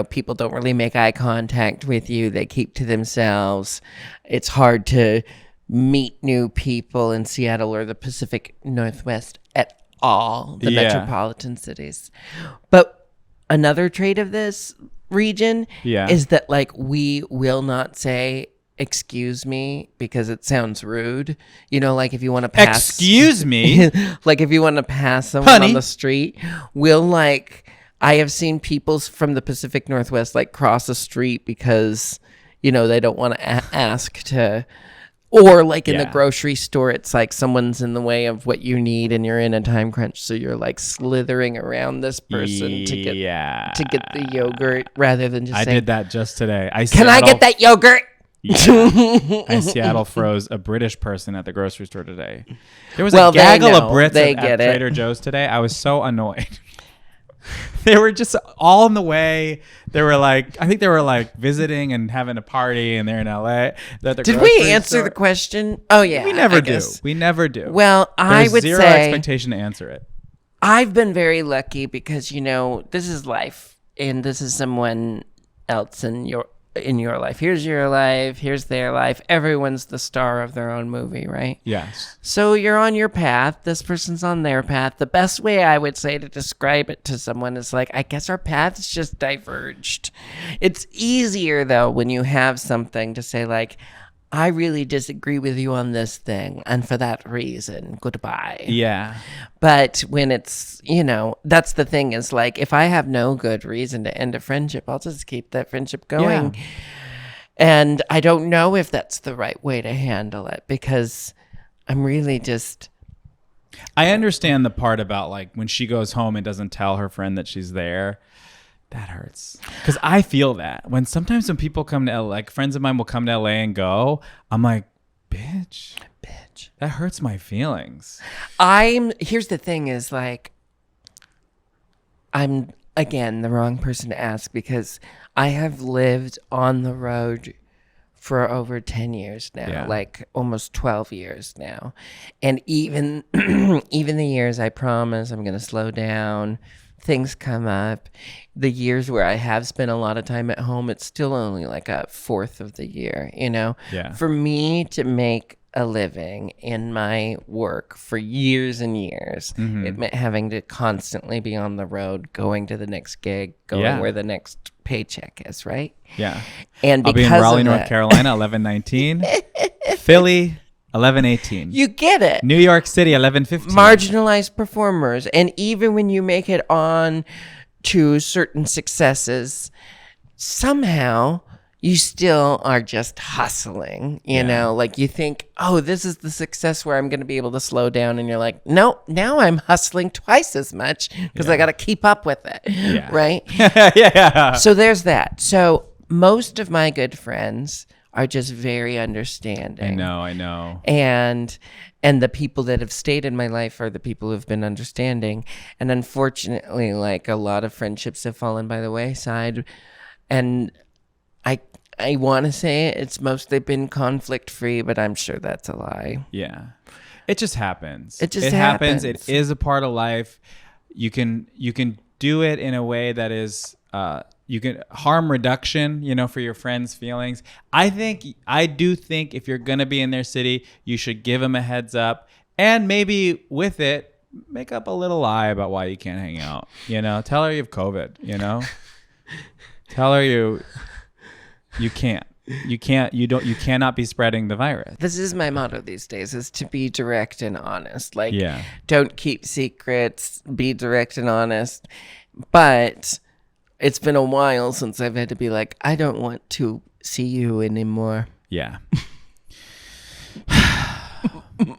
people don't really make eye contact with you. They keep to themselves. It's hard to meet new people in Seattle or the Pacific Northwest at all, the metropolitan cities. But another trait of this region is that like we will not say excuse me because it sounds rude. Like if you want to pass Excuse me. like if you want to pass someone Honey. on the street, I have seen people from the Pacific Northwest like cross a street because they don't want to ask to, or like in the grocery store, it's like someone's in the way of what you need and you're in a time crunch, so you're like slithering around this person to get the yogurt rather than just I saying, did that just today. Can I get that yogurt? I Seattle froze a British person at the grocery store today. There was a Well, they gaggle of know. Brits They at get it. Trader Joe's today. I was so annoyed. They were just all in the way. I think they were like visiting and having a party, and they're in LA. Did we answer the question? Oh yeah, We never I do. guess. We never do. Well, I There's would zero say expectation to answer it. I've been very lucky because this is life, and this is someone else in your life. Here's your life. Here's their life. Everyone's the star of their own movie, right? Yes. So you're on your path. This person's on their path. The best way I would say to describe it to someone is like, I guess our paths just diverged. It's easier though when you have something to say like, I really disagree with you on this thing, and for that reason, goodbye. Yeah. But when it's, that's the thing is like, if I have no good reason to end a friendship, I'll just keep that friendship going. Yeah. And I don't know if that's the right way to handle it because I'm really just. I understand the part about like when she goes home and doesn't tell her friend that she's there. That hurts. Because I feel that. Sometimes when people come to LA, like friends of mine will come to LA and go, I'm like, bitch. That hurts my feelings. Here's the thing is like, I'm again, the wrong person to ask because I have lived on the road for over 10 years now, Yeah. like almost 12 years now. And even even the years I promise I'm going to slow down, things come up. The years where I have spent a lot of time at home, it's still only like a fourth of the year, you know? Yeah. For me to make a living in my work for years and years, it meant having to constantly be on the road, going to the next gig, going where the next paycheck is, right? Yeah. And I'll be in because Raleigh, of North that- Carolina, 11:19. Philly, 11:18. You get it. New York City, 11:15. Marginalized performers. And even when you make it on to certain successes, somehow you still are just hustling, you know, like you think, oh, this is the success where I'm going to be able to slow down. And you're like, no, now I'm hustling twice as much because I got to keep up with it. Right. Yeah. So there's that. So most of my good friends are just very understanding. I know. And the people that have stayed in my life are the people who've been understanding. And unfortunately, like a lot of friendships have fallen by the wayside. And I want to say it's mostly been conflict free, but I'm sure that's a lie. Yeah. It just happens. It just happens. happens. It is a part of life. You can do it in a way that is you can harm reduction, you know, for your friends' feelings. I do think if you're going to be in their city, you should give them a heads up and maybe with it, make up a little lie about why you can't hang out. You know, tell her you have COVID, you know, tell her you cannot be spreading the virus. This is my motto these days, is to be direct and honest. Like, Yeah. don't keep secrets, be direct and honest. But it's been a while since I've had to be like, I don't want to see you anymore. Yeah.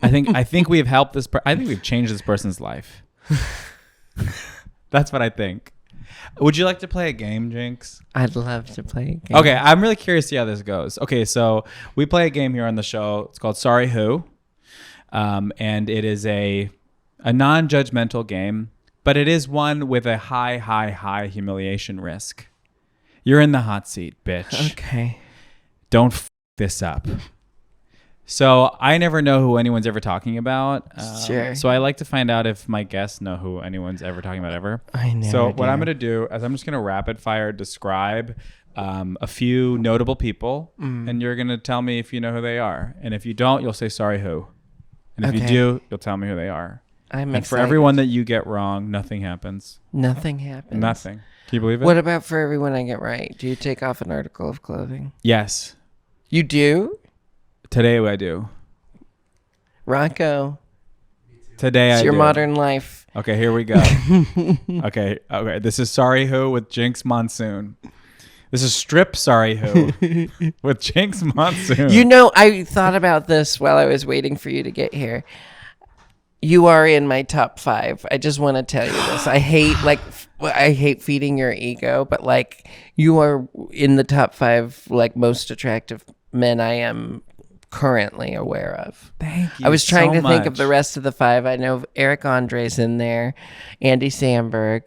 I think we've helped this. I think we've changed this person's life. That's what I think. Would you like to play a game, Jinkx? I'd love to play a game. Okay, I'm really curious to see how this goes. Okay, so we play a game here on the show. It's called Sorry Who, and it is a non-judgmental game, but it is one with a high humiliation risk. You're in the hot seat, bitch. Okay. Don't f this up. So I never know who anyone's ever talking about. Sure. So I like to find out if my guests know who anyone's ever talking about ever. I know. So what I'm going to do is I'm just going to rapid fire describe a few notable people, and you're going to tell me if you know who they are. And if you don't, you'll say sorry who. And if you do, you'll tell me who they are. I'm And for excited. everyone that you get wrong, nothing happens. Nothing happens. Nothing. Can you believe it? What about for everyone I get right? Do you take off an article of clothing? Yes. You do? Today I do. Rocco, Today I it's do. your modern life. Okay, here we go. Okay. This is Sorry Who with Jinkx Monsoon. This is Strip Sorry Who with Jinkx Monsoon. You know, I thought about this while I was waiting for you to get here. You are in my top 5. I just want to tell you this. I hate feeding your ego, but like you are in the top 5 like most attractive men I am currently aware of. Thank you. I was trying so to think of much. the rest of the 5. I know Eric Andre's in there, Andy Samberg.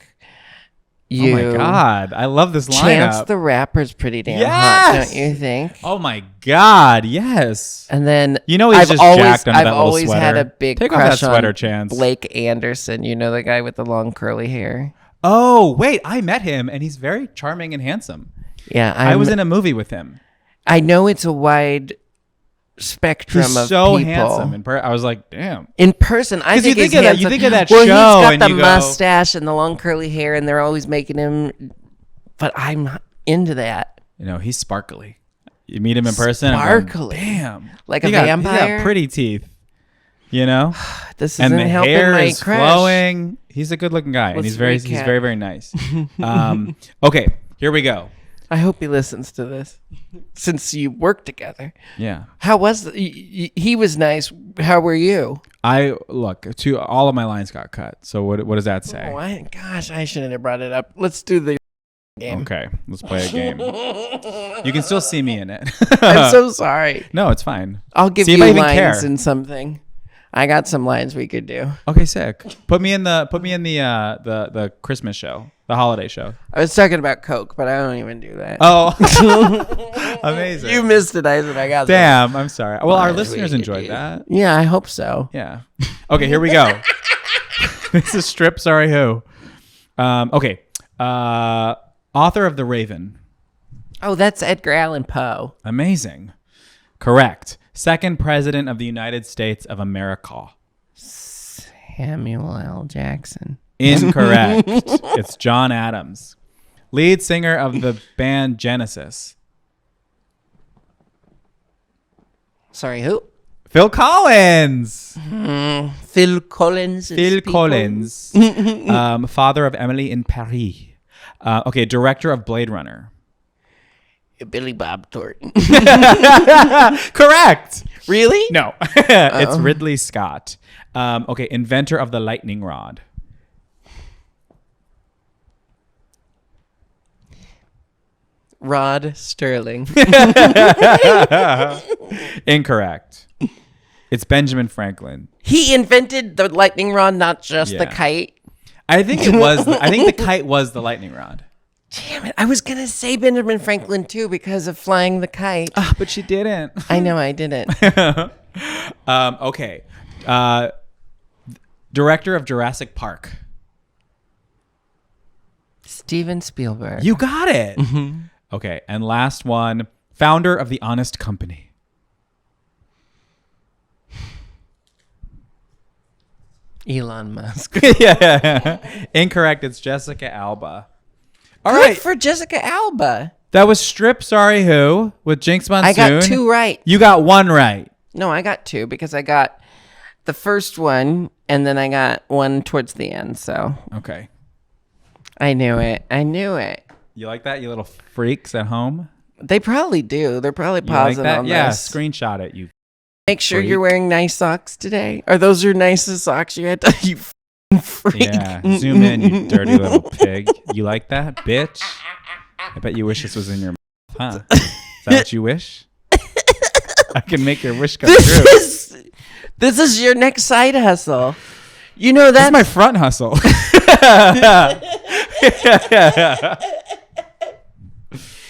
You, Oh my God. I love this lineup. Chance the Rapper's pretty damn hot, don't you think? Oh my God. Yes. And then You know he's just jacked under I've that little always had sweater. a big Take off that crush sweater, on Chance. Blake Anderson. You know, the guy with the long curly hair. Oh, wait. I met him and he's very charming and handsome. Yeah, I was in a movie with him. I know it's a wide spectrum He's of so people. handsome. I was like, damn. In person, I 'Cause you think think he's of that- you handsome. think of that well, show he's got and the you go- mustache and the long curly hair, and they're always making him. But I'm not into that. You know, he's sparkly. You meet him in person. I'm going, Sparkly. damn. Like He a got vampire? pretty teeth. You know? This And isn't the helping hair my is crush. flowing. He's a good-looking guy, and Let's he's very recap. very nice. Okay, here we go. I hope he listens to this, since you work together. Yeah, How was he was nice? How were you? all of my lines got cut. So what does that say? Oh, gosh, I shouldn't have brought it up. Let's do the game. Okay, let's play a game. You can still see me in it. I'm so sorry. No, it's fine. I'll give See if you I even lines care. in something. I got some lines we could do. Okay, sick. Put me in the Christmas show, the holiday show. I was talking about Coke, but I don't even do that. Oh, amazing. You missed it, Isaac. I got Damn, I'm sorry. Well, our Lines listeners we could enjoyed do. that. Yeah, I hope so. Yeah. Okay, here we go. This is Strip Sorry Who. Okay. Author of The Raven. Oh, that's Edgar Allan Poe. Amazing. Correct. Second president of the United States of America. Samuel L. Jackson. Incorrect. It's John Adams. Lead singer of the band Genesis. Sorry, who? Phil Collins. Phil Collins. Phil Collins. Father of Emily in Paris. Okay, director of Blade Runner. Billy Bob Thornton. Correct. Really? No, it's Ridley Scott. Okay, inventor of the lightning rod. Rod Sterling. Incorrect. It's Benjamin Franklin. He invented the lightning rod, not just the Yeah. kite. I think it was. I think the kite was the lightning rod. Damn it. I was going to say Benjamin Franklin too because of flying the kite. But she didn't. I know I didn't. Okay. Director of Jurassic Park. Steven Spielberg. You got it. Okay, and last one. Founder of The Honest Company. Elon Musk. Yeah. Incorrect. It's Jessica Alba. All Good right. for Jessica Alba. That was Strip Sorry Who with Jinkx Monsoon. I got 2 right. You got 1 right. No, I got 2 because I got the first one and then I got one towards the end. So Okay. I knew it. I knew it. You like that, you little freaks at home? They probably do. They're probably You like pausing that? on Yeah, this. screenshot it, you. Make sure freak. you're wearing nice socks today. Are those your nicest socks you had? You f***ing freak. Yeah, zoom in, you dirty little pig. You like that, bitch? I bet you wish this was in your mouth, huh? Is that what you wish? I can make your wish come true. This is your next side hustle. You know That's that my front hustle.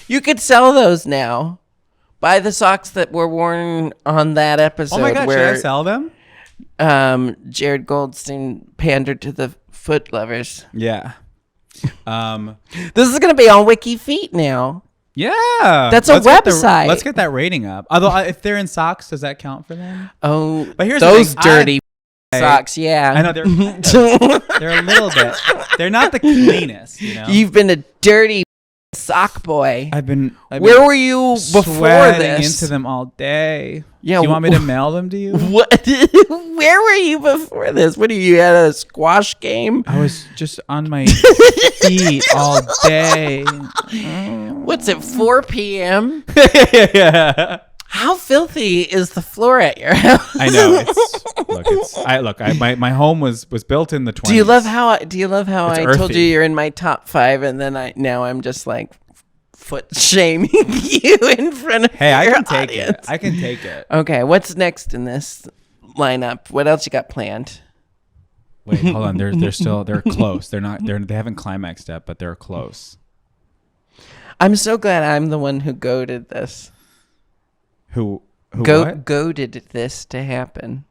you could sell those now. Buy the socks that were worn on that episode Oh my god, should where I sell them? Jared Goldstein pandered to the foot lovers. Yeah. This is going to be on Wiki Feet now. Yeah. That's a Let's website. Let's get that rating up. Although, if they're in socks, does that count for them? Oh, But here's the those thing, dirty socks. Yeah. I know they're they're a little bit. They're not the cleanest, you know. You've been a dirty sock boy. I've been Where were you before sweating this? into them all day. Yeah, Do you want me to mail them to you? What? Where were you before this? What are you at a squash game? I was just on my feet all day. What's it? 4 p.m. Yeah. How filthy is the floor at your house? I know. My home was built in the 20s. Do you love how I It's told you earthy. you're in my top 5, and then now I'm just like foot shaming you in front of Hey, I your can take audience. it. I can take it. Okay, what's next in this lineup? What else you got planned? Wait, hold on. They're close. They haven't climaxed yet, but they're close. I'm so glad I'm the one who goaded this. Who what? Goaded this to happen.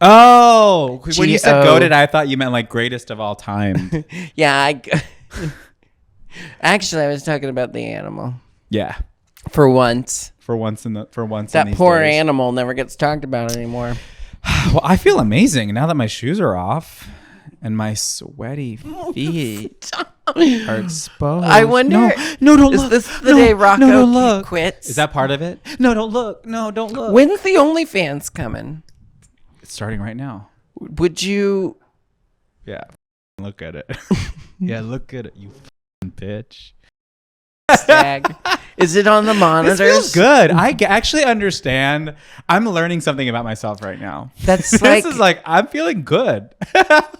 Oh, when you said G-O. goated, I thought you meant like greatest of all time. Yeah, actually, I was talking about the animal. Yeah. For once. For once in That these poor days. animal never gets talked about anymore. Well, I feel amazing now that my shoes are off and my sweaty feet are exposed. I wonder. No, don't is look. this the day Rocco don't look. quits? Is that part of it? No, don't look. No, don't look. When's the OnlyFans coming? It's starting right now. Would you? Yeah. Look at it. Yeah, look at it, you bitch. Stag? Is it on the monitors? This feels good. I actually understand. I'm learning something about myself right now. That's This like is like, I'm feeling good.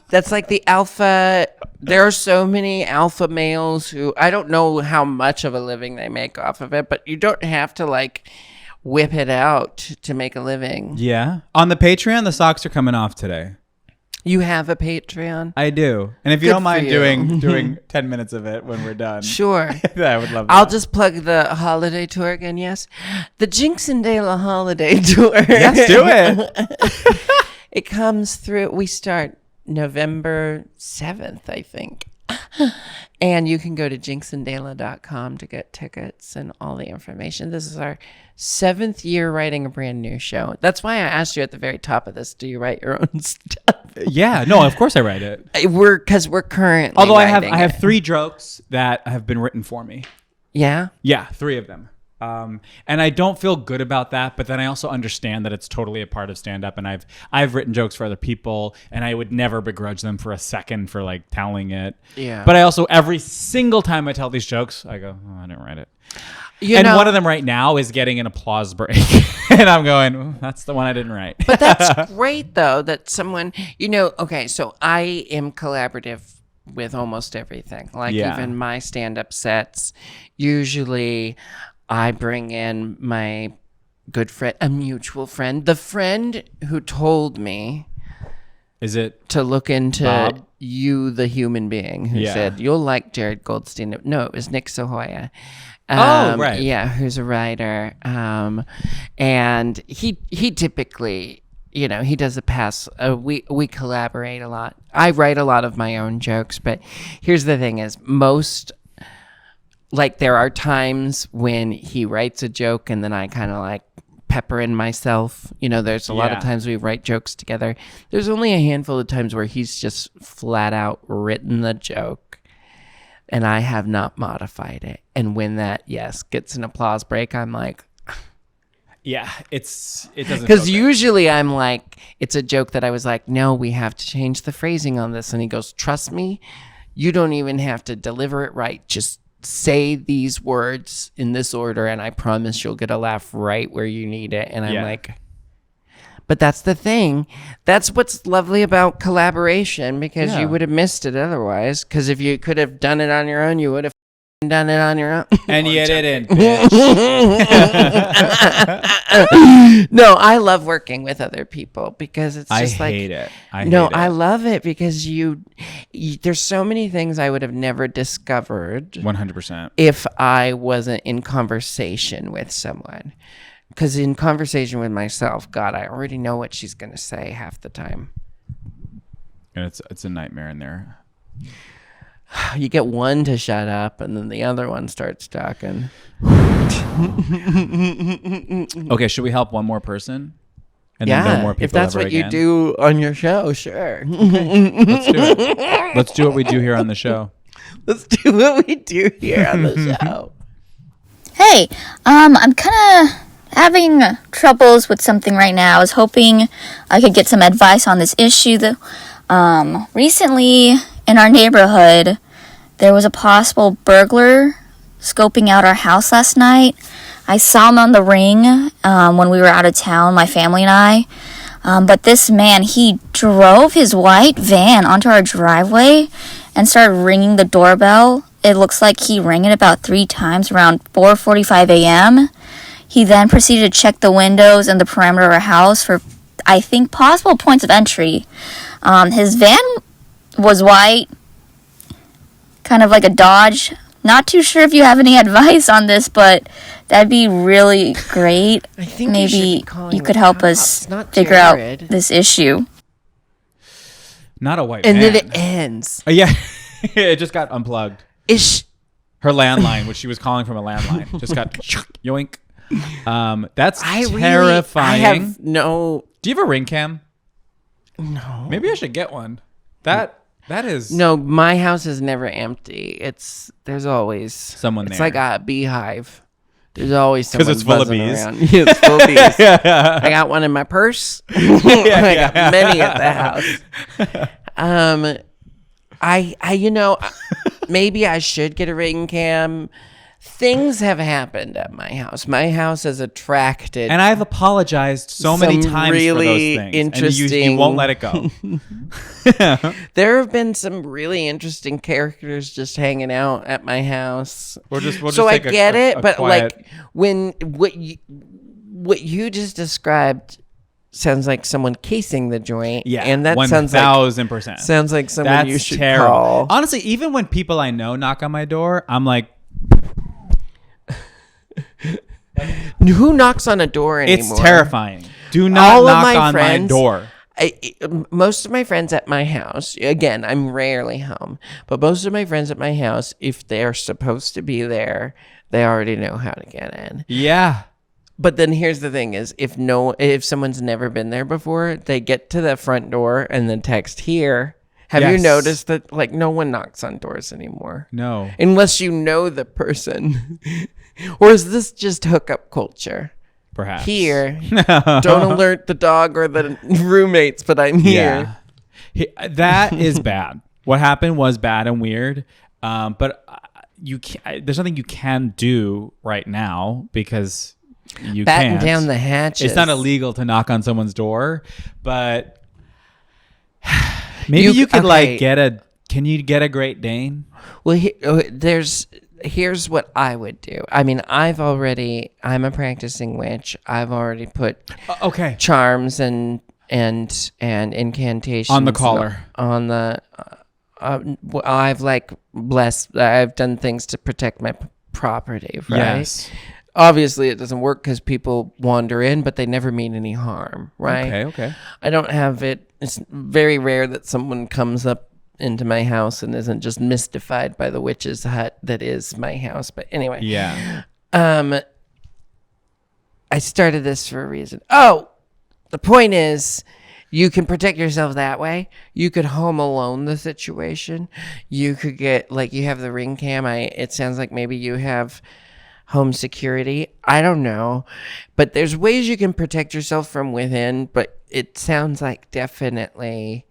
that's like the alpha. There are so many alpha males who I don't know how much of a living they make off of it, but you don't have to like whip it out to make a living. Yeah. On the Patreon, the socks are coming off today. You have a Patreon? I do. And if you Good don't mind for you. doing 10 minutes of it when we're done. Sure. I would love that. I'll just plug the holiday tour again, yes? The Jinkx and Dela holiday tour. Yes, do it. It comes through, we start November 7th, I think. And you can go to jinxanddela.com to get tickets and all the information. This is our 7th year writing a brand new show. That's why I asked you at the very top of this, do you write your own stuff? Yeah, no, of course I write it. Because we're currently Although I writing have it. 3 jokes that have been written for me. Yeah? Yeah, 3 of them. And I don't feel good about that, but then I also understand that it's totally a part of stand-up, and I've written jokes for other people, and I would never begrudge them for a second for like telling it. Yeah. But I also, every single time I tell these jokes, I go, oh, I didn't write it. And one of them right now is getting an applause break. And I'm going, oh, that's the one I didn't write. But that's great, though, that someone, okay, so I am collaborative with almost everything. Like even my stand-up sets, usually I bring in my good friend, a mutual friend, the friend who told me Is it to look into Bob? you, the human being, who said, you'll like Jared Goldstein. No, it was Nick Sahoya. Right. Yeah, who's a writer. And he typically, he does a pass. We collaborate a lot. I write a lot of my own jokes, but here's the thing is there are times when he writes a joke and then I kind of like pepper in myself. There's a lot of times we write jokes together. There's only a handful of times where he's just flat out written the joke and I have not modified it. And when that, gets an applause break, I'm like, Yeah, it doesn't. because usually I'm like, it's a joke that I was like, no, we have to change the phrasing on this. And he goes, trust me, you don't even have to deliver it right. Just say these words in this order and I promise you'll get a laugh right where you need it. And I'm like, but that's the thing. That's what's lovely about collaboration, because you would have missed it otherwise. Because if you could have done it on your own, you would have done it on your own. And you didn't, bitch. No, I love working with other people because it's just I hate it. I love it because there's so many things I would have never discovered 100%. if I wasn't in conversation with someone. Because in conversation with myself, God, I already know what she's going to say half the time. And it's a nightmare in there. You get one to shut up and then the other one starts talking. Okay, should we help one more person? And then no more people if that's ever what again? you do on your show, sure. Let's do it. Let's do what we do here on the show. Let's do what we do here on the show. Hey, I'm kind of having troubles with something right now. I was hoping I could get some advice on this issue. Recently in our neighborhood, there was a possible burglar scoping out our house last night. I saw him on the ring when we were out of town, my family and I. But this man, he drove his white van onto our driveway and started ringing the doorbell. It looks like he rang it about 3 times around 4:45 a.m. He then proceeded to check the windows and the perimeter of our house for, I think, possible points of entry. His van was white, kind of like a Dodge. Not too sure if you have any advice on this, but that'd be really great. I think maybe you could help us not figure out Jared. this issue. Not a white And van. then it ends. Yeah, it just got unplugged. Ish. Her landline, which she was calling from a landline, just got yoink. That's terrifying. I have no. Do you have a ring cam? No. Maybe I should get one. That is No, my house is never empty. There's always someone It's there. like a beehive. There's always someone 'Cause it's full of buzzing bees. around. Yeah, it's full of bees. I got one in my purse. I got many at the house. Maybe I should get a ring cam. Things have happened at my house. My house has attracted. And I've apologized so many Some times really for those things. interesting- And you won't let it go. There have been some really interesting characters just hanging out at my house. We'll just So I take get a it, but quiet- like when what you just described sounds like someone casing the joint. Yeah, and that 1000%. sounds like someone That's you should terrible. call. Honestly, even when people I know knock on my door, I'm like, Who knocks on a door anymore? it's terrifying. Do not knock on my door. Most of my friends at my house, again, I'm rarely home, but most of my friends at my house, if they're supposed to be there, they already know how to get in. Yeah. But then here's the thing is if someone's never been there before, they get to the front door and then text here. Have you Yes. noticed that like no one knocks on doors anymore? No. Unless you know the person. Or is this just hookup culture? Perhaps. Here, don't alert the dog or the roommates, but I'm here. That is bad. What happened was bad and weird. But there's nothing you can do right now because you Batten can't. down the hatches. It's not illegal to knock on someone's door, but maybe you could can you get a Great Dane? Well, here's what I would do. I mean, I'm a practicing witch. I've already put Okay. charms and incantations On the collar. on the. I've blessed. I've done things to protect my property. Right. Yes. Obviously, it doesn't work because people wander in, but they never mean any harm. Right. Okay. I don't have it. It's very rare that someone comes up into my house and isn't just mystified by the witch's hut that is my house. But anyway, Yeah. I started this for a reason. Oh, the point is you can protect yourself that way. You could home alone the situation. You could get you have the ring cam. It sounds like maybe you have home security. I don't know, but there's ways you can protect yourself from within, but it sounds like definitely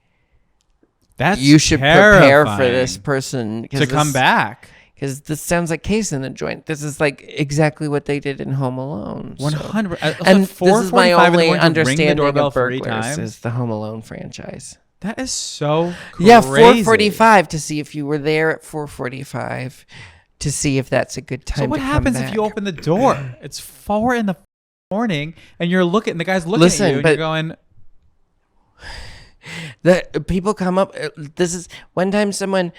you should prepare for this person to come back. Because this sounds like case in the joint. This is like exactly what they did in Home Alone. 100. And this is my only understanding doorbell of 3 burglars times. is the Home Alone franchise. That is so crazy. Yeah, 4:45 to see if you were there at 4:45 to see if that's a good time. So what to happens come if back. you open the door? It's 4 in the morning, and you're looking. The guy's looking Listen, at you, and but- you're going. The people come up. This is one time someone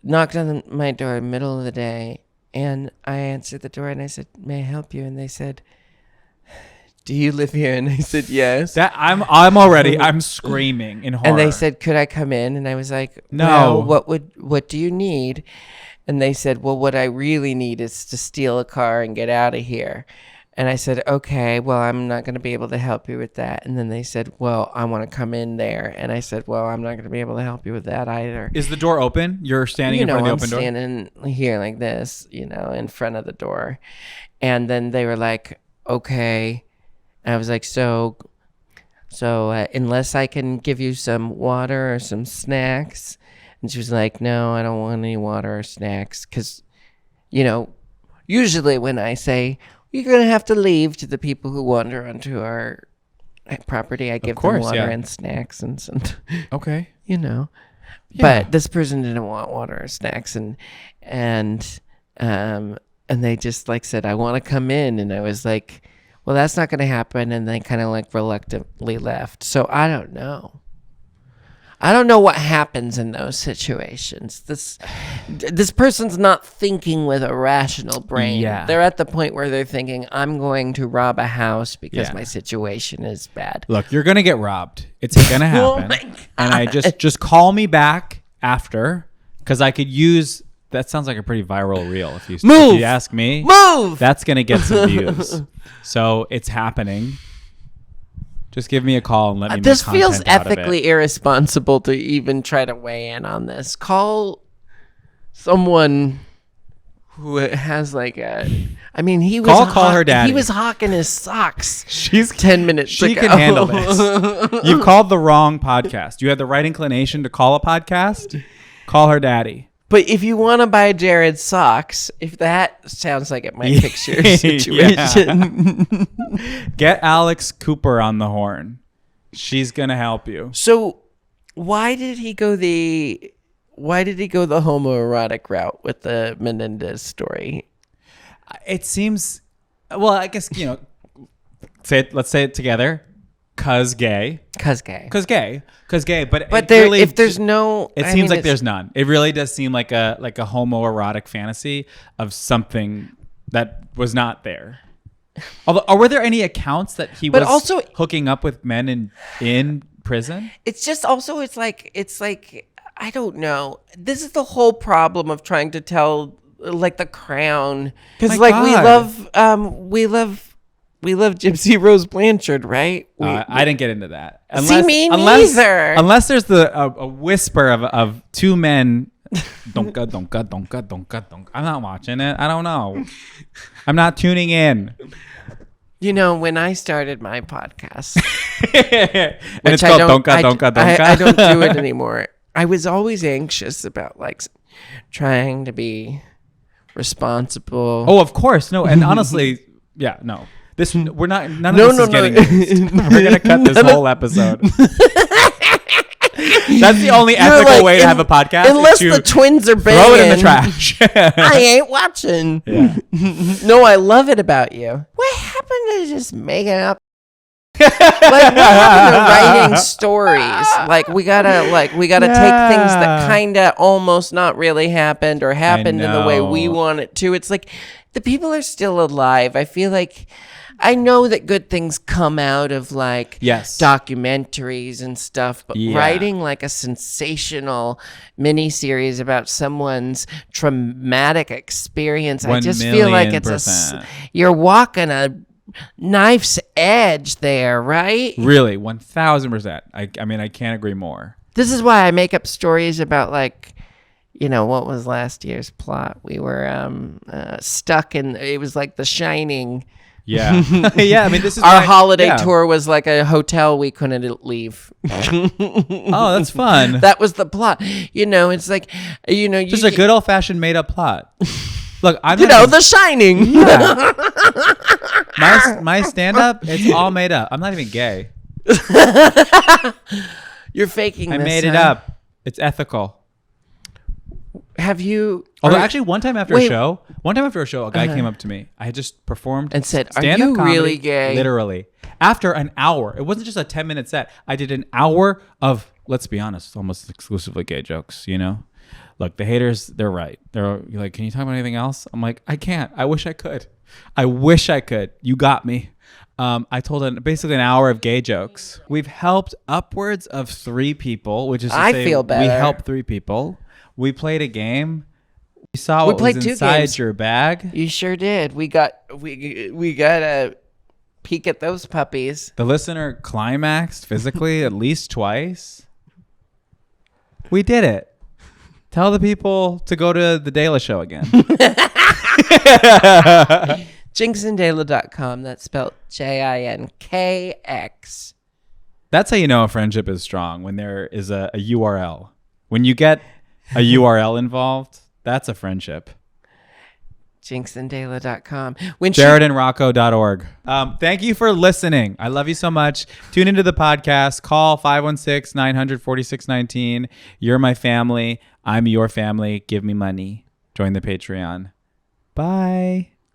knocked on my door in the middle of the day, and I answered the door and I said, "May I help you?" And they said, "Do you live here?" And I said, "Yes." That I'm screaming in horror. And they said, "Could I come in?" And I was like, No. Well, what do you need?" And they said, "Well, what I really need is to steal a car and get out of here." And I said, "Okay, well, I'm not going to be able to help you with that." And then they said, "Well, I want to come in there." And I said, "Well, I'm not going to be able to help you with that either." Is the door open? You're standing in front of the open door? I'm standing here like this, in front of the door. And then they were like, "Okay." And I was like, so unless I can give you some water or some snacks. And she was like, "No, I don't want any water or snacks." Because, usually when I say, "You're going to have to leave," to the people who wander onto our property, I give them water and snacks and some, Okay. Yeah. But this person didn't want water or snacks, and they just said, "I want to come in," and I was like, "Well, that's not going to happen," and they kind of reluctantly left. So I don't know. I don't know what happens in those situations. This person's not thinking with a rational brain. Yeah. They're at the point where they're thinking, "I'm going to rob a house because Yeah. my situation is bad." Look, you're gonna get robbed. It's gonna happen. Oh my God. And I just call me back after, because I could use. That sounds like a pretty viral reel. If you ask me, Move! that's gonna get some views. So it's happening. Just give me a call and let me. This make feels content out of it. ethically irresponsible to even try to weigh in on this. Call someone who has he was Call her daddy. He was hawking his socks. She's 10 minutes She ago. can handle this. You've called the wrong podcast. You had the right inclination to call a podcast. Call her daddy. But if you want to buy Jared socks, if that sounds like it might fix your situation. Get Alex Cooper on the horn. She's gonna help you. So why did he go the homoerotic route with the Menendez story? It seems. Well, I guess Let's say it together. Cause gay. Cause gay. But there, really, if there's no, it seems like there's none. It really does seem like a homoerotic fantasy of something that was not there. Although, or were there any accounts that he was also hooking up with men in prison? It's just also it's like I don't know. This is the whole problem of trying to tell like The Crown, because like we love Gypsy Rose Blanchard, right? I didn't get into that. Neither. Unless there's a whisper of two men. Donka, donka, donka, donka, donka. I'm not watching it. I don't know. I'm not tuning in. You know, when I started my podcast, and it's called Donka, Donka, Donka. I don't do it anymore. I was always anxious about like trying to be responsible. Oh, of course. No, and honestly, yeah, no. This we're not. None of this is getting used. We're gonna cut this whole episode. That's the only ethical way to have a podcast. Unless the twins are banging. Throw it in the trash. I ain't watching. Yeah. No, I love it about you. What happened to just making up? Like what happened to writing stories? Like we gotta take things that kinda almost not really happened or happened in the way we want it to. It's like the people are still alive. I feel like I know that good things come out of like documentaries and stuff, but writing like a sensational miniseries about someone's traumatic experience, I just feel like you're walking a knife's edge there, right? Really, 1,000%. I mean, I can't agree more. This is why I make up stories about like, you know, what was last year's plot? We were stuck in, it was like The Shining. Yeah. Yeah. I mean, this is our holiday tour was like a hotel we couldn't leave. Oh, that's fun. That was the plot. You know, it's like, you know, just a good old fashioned made up plot. Look, The Shining. Yeah. my stand up, it's all made up. I'm not even gay. You're faking this. I made it up. It's ethical. Have you? Although actually, one time after a show, a guy came up to me. I had just performed and said, "Are stand-up you comedy, really gay?" Literally, after an hour. It wasn't just a 10-minute set. I did an hour of, let's be honest, almost exclusively gay jokes. You know, look, the haters, they're right. They're like, "Can you talk about anything else?" I'm like, "I can't. I wish I could. You got me." I told basically an hour of gay jokes. We've helped upwards of 3 people, which is to say feel better. We helped 3 people. We played a game. We saw what was inside your bag. You sure did. We got a peek at those puppies. The listener climaxed physically at least twice. We did it. Tell the people to go to the Dela Show again. JinxandDela.com. That's spelled JINKX. That's how you know a friendship is strong, when there is a URL. When you get a URL involved, that's a friendship. JinxandDela.com. JaredandRocco.org. Thank you for listening. I love you so much. Tune into the podcast. Call 516-900-4619. You're my family. I'm your family. Give me money. Join the Patreon. Bye.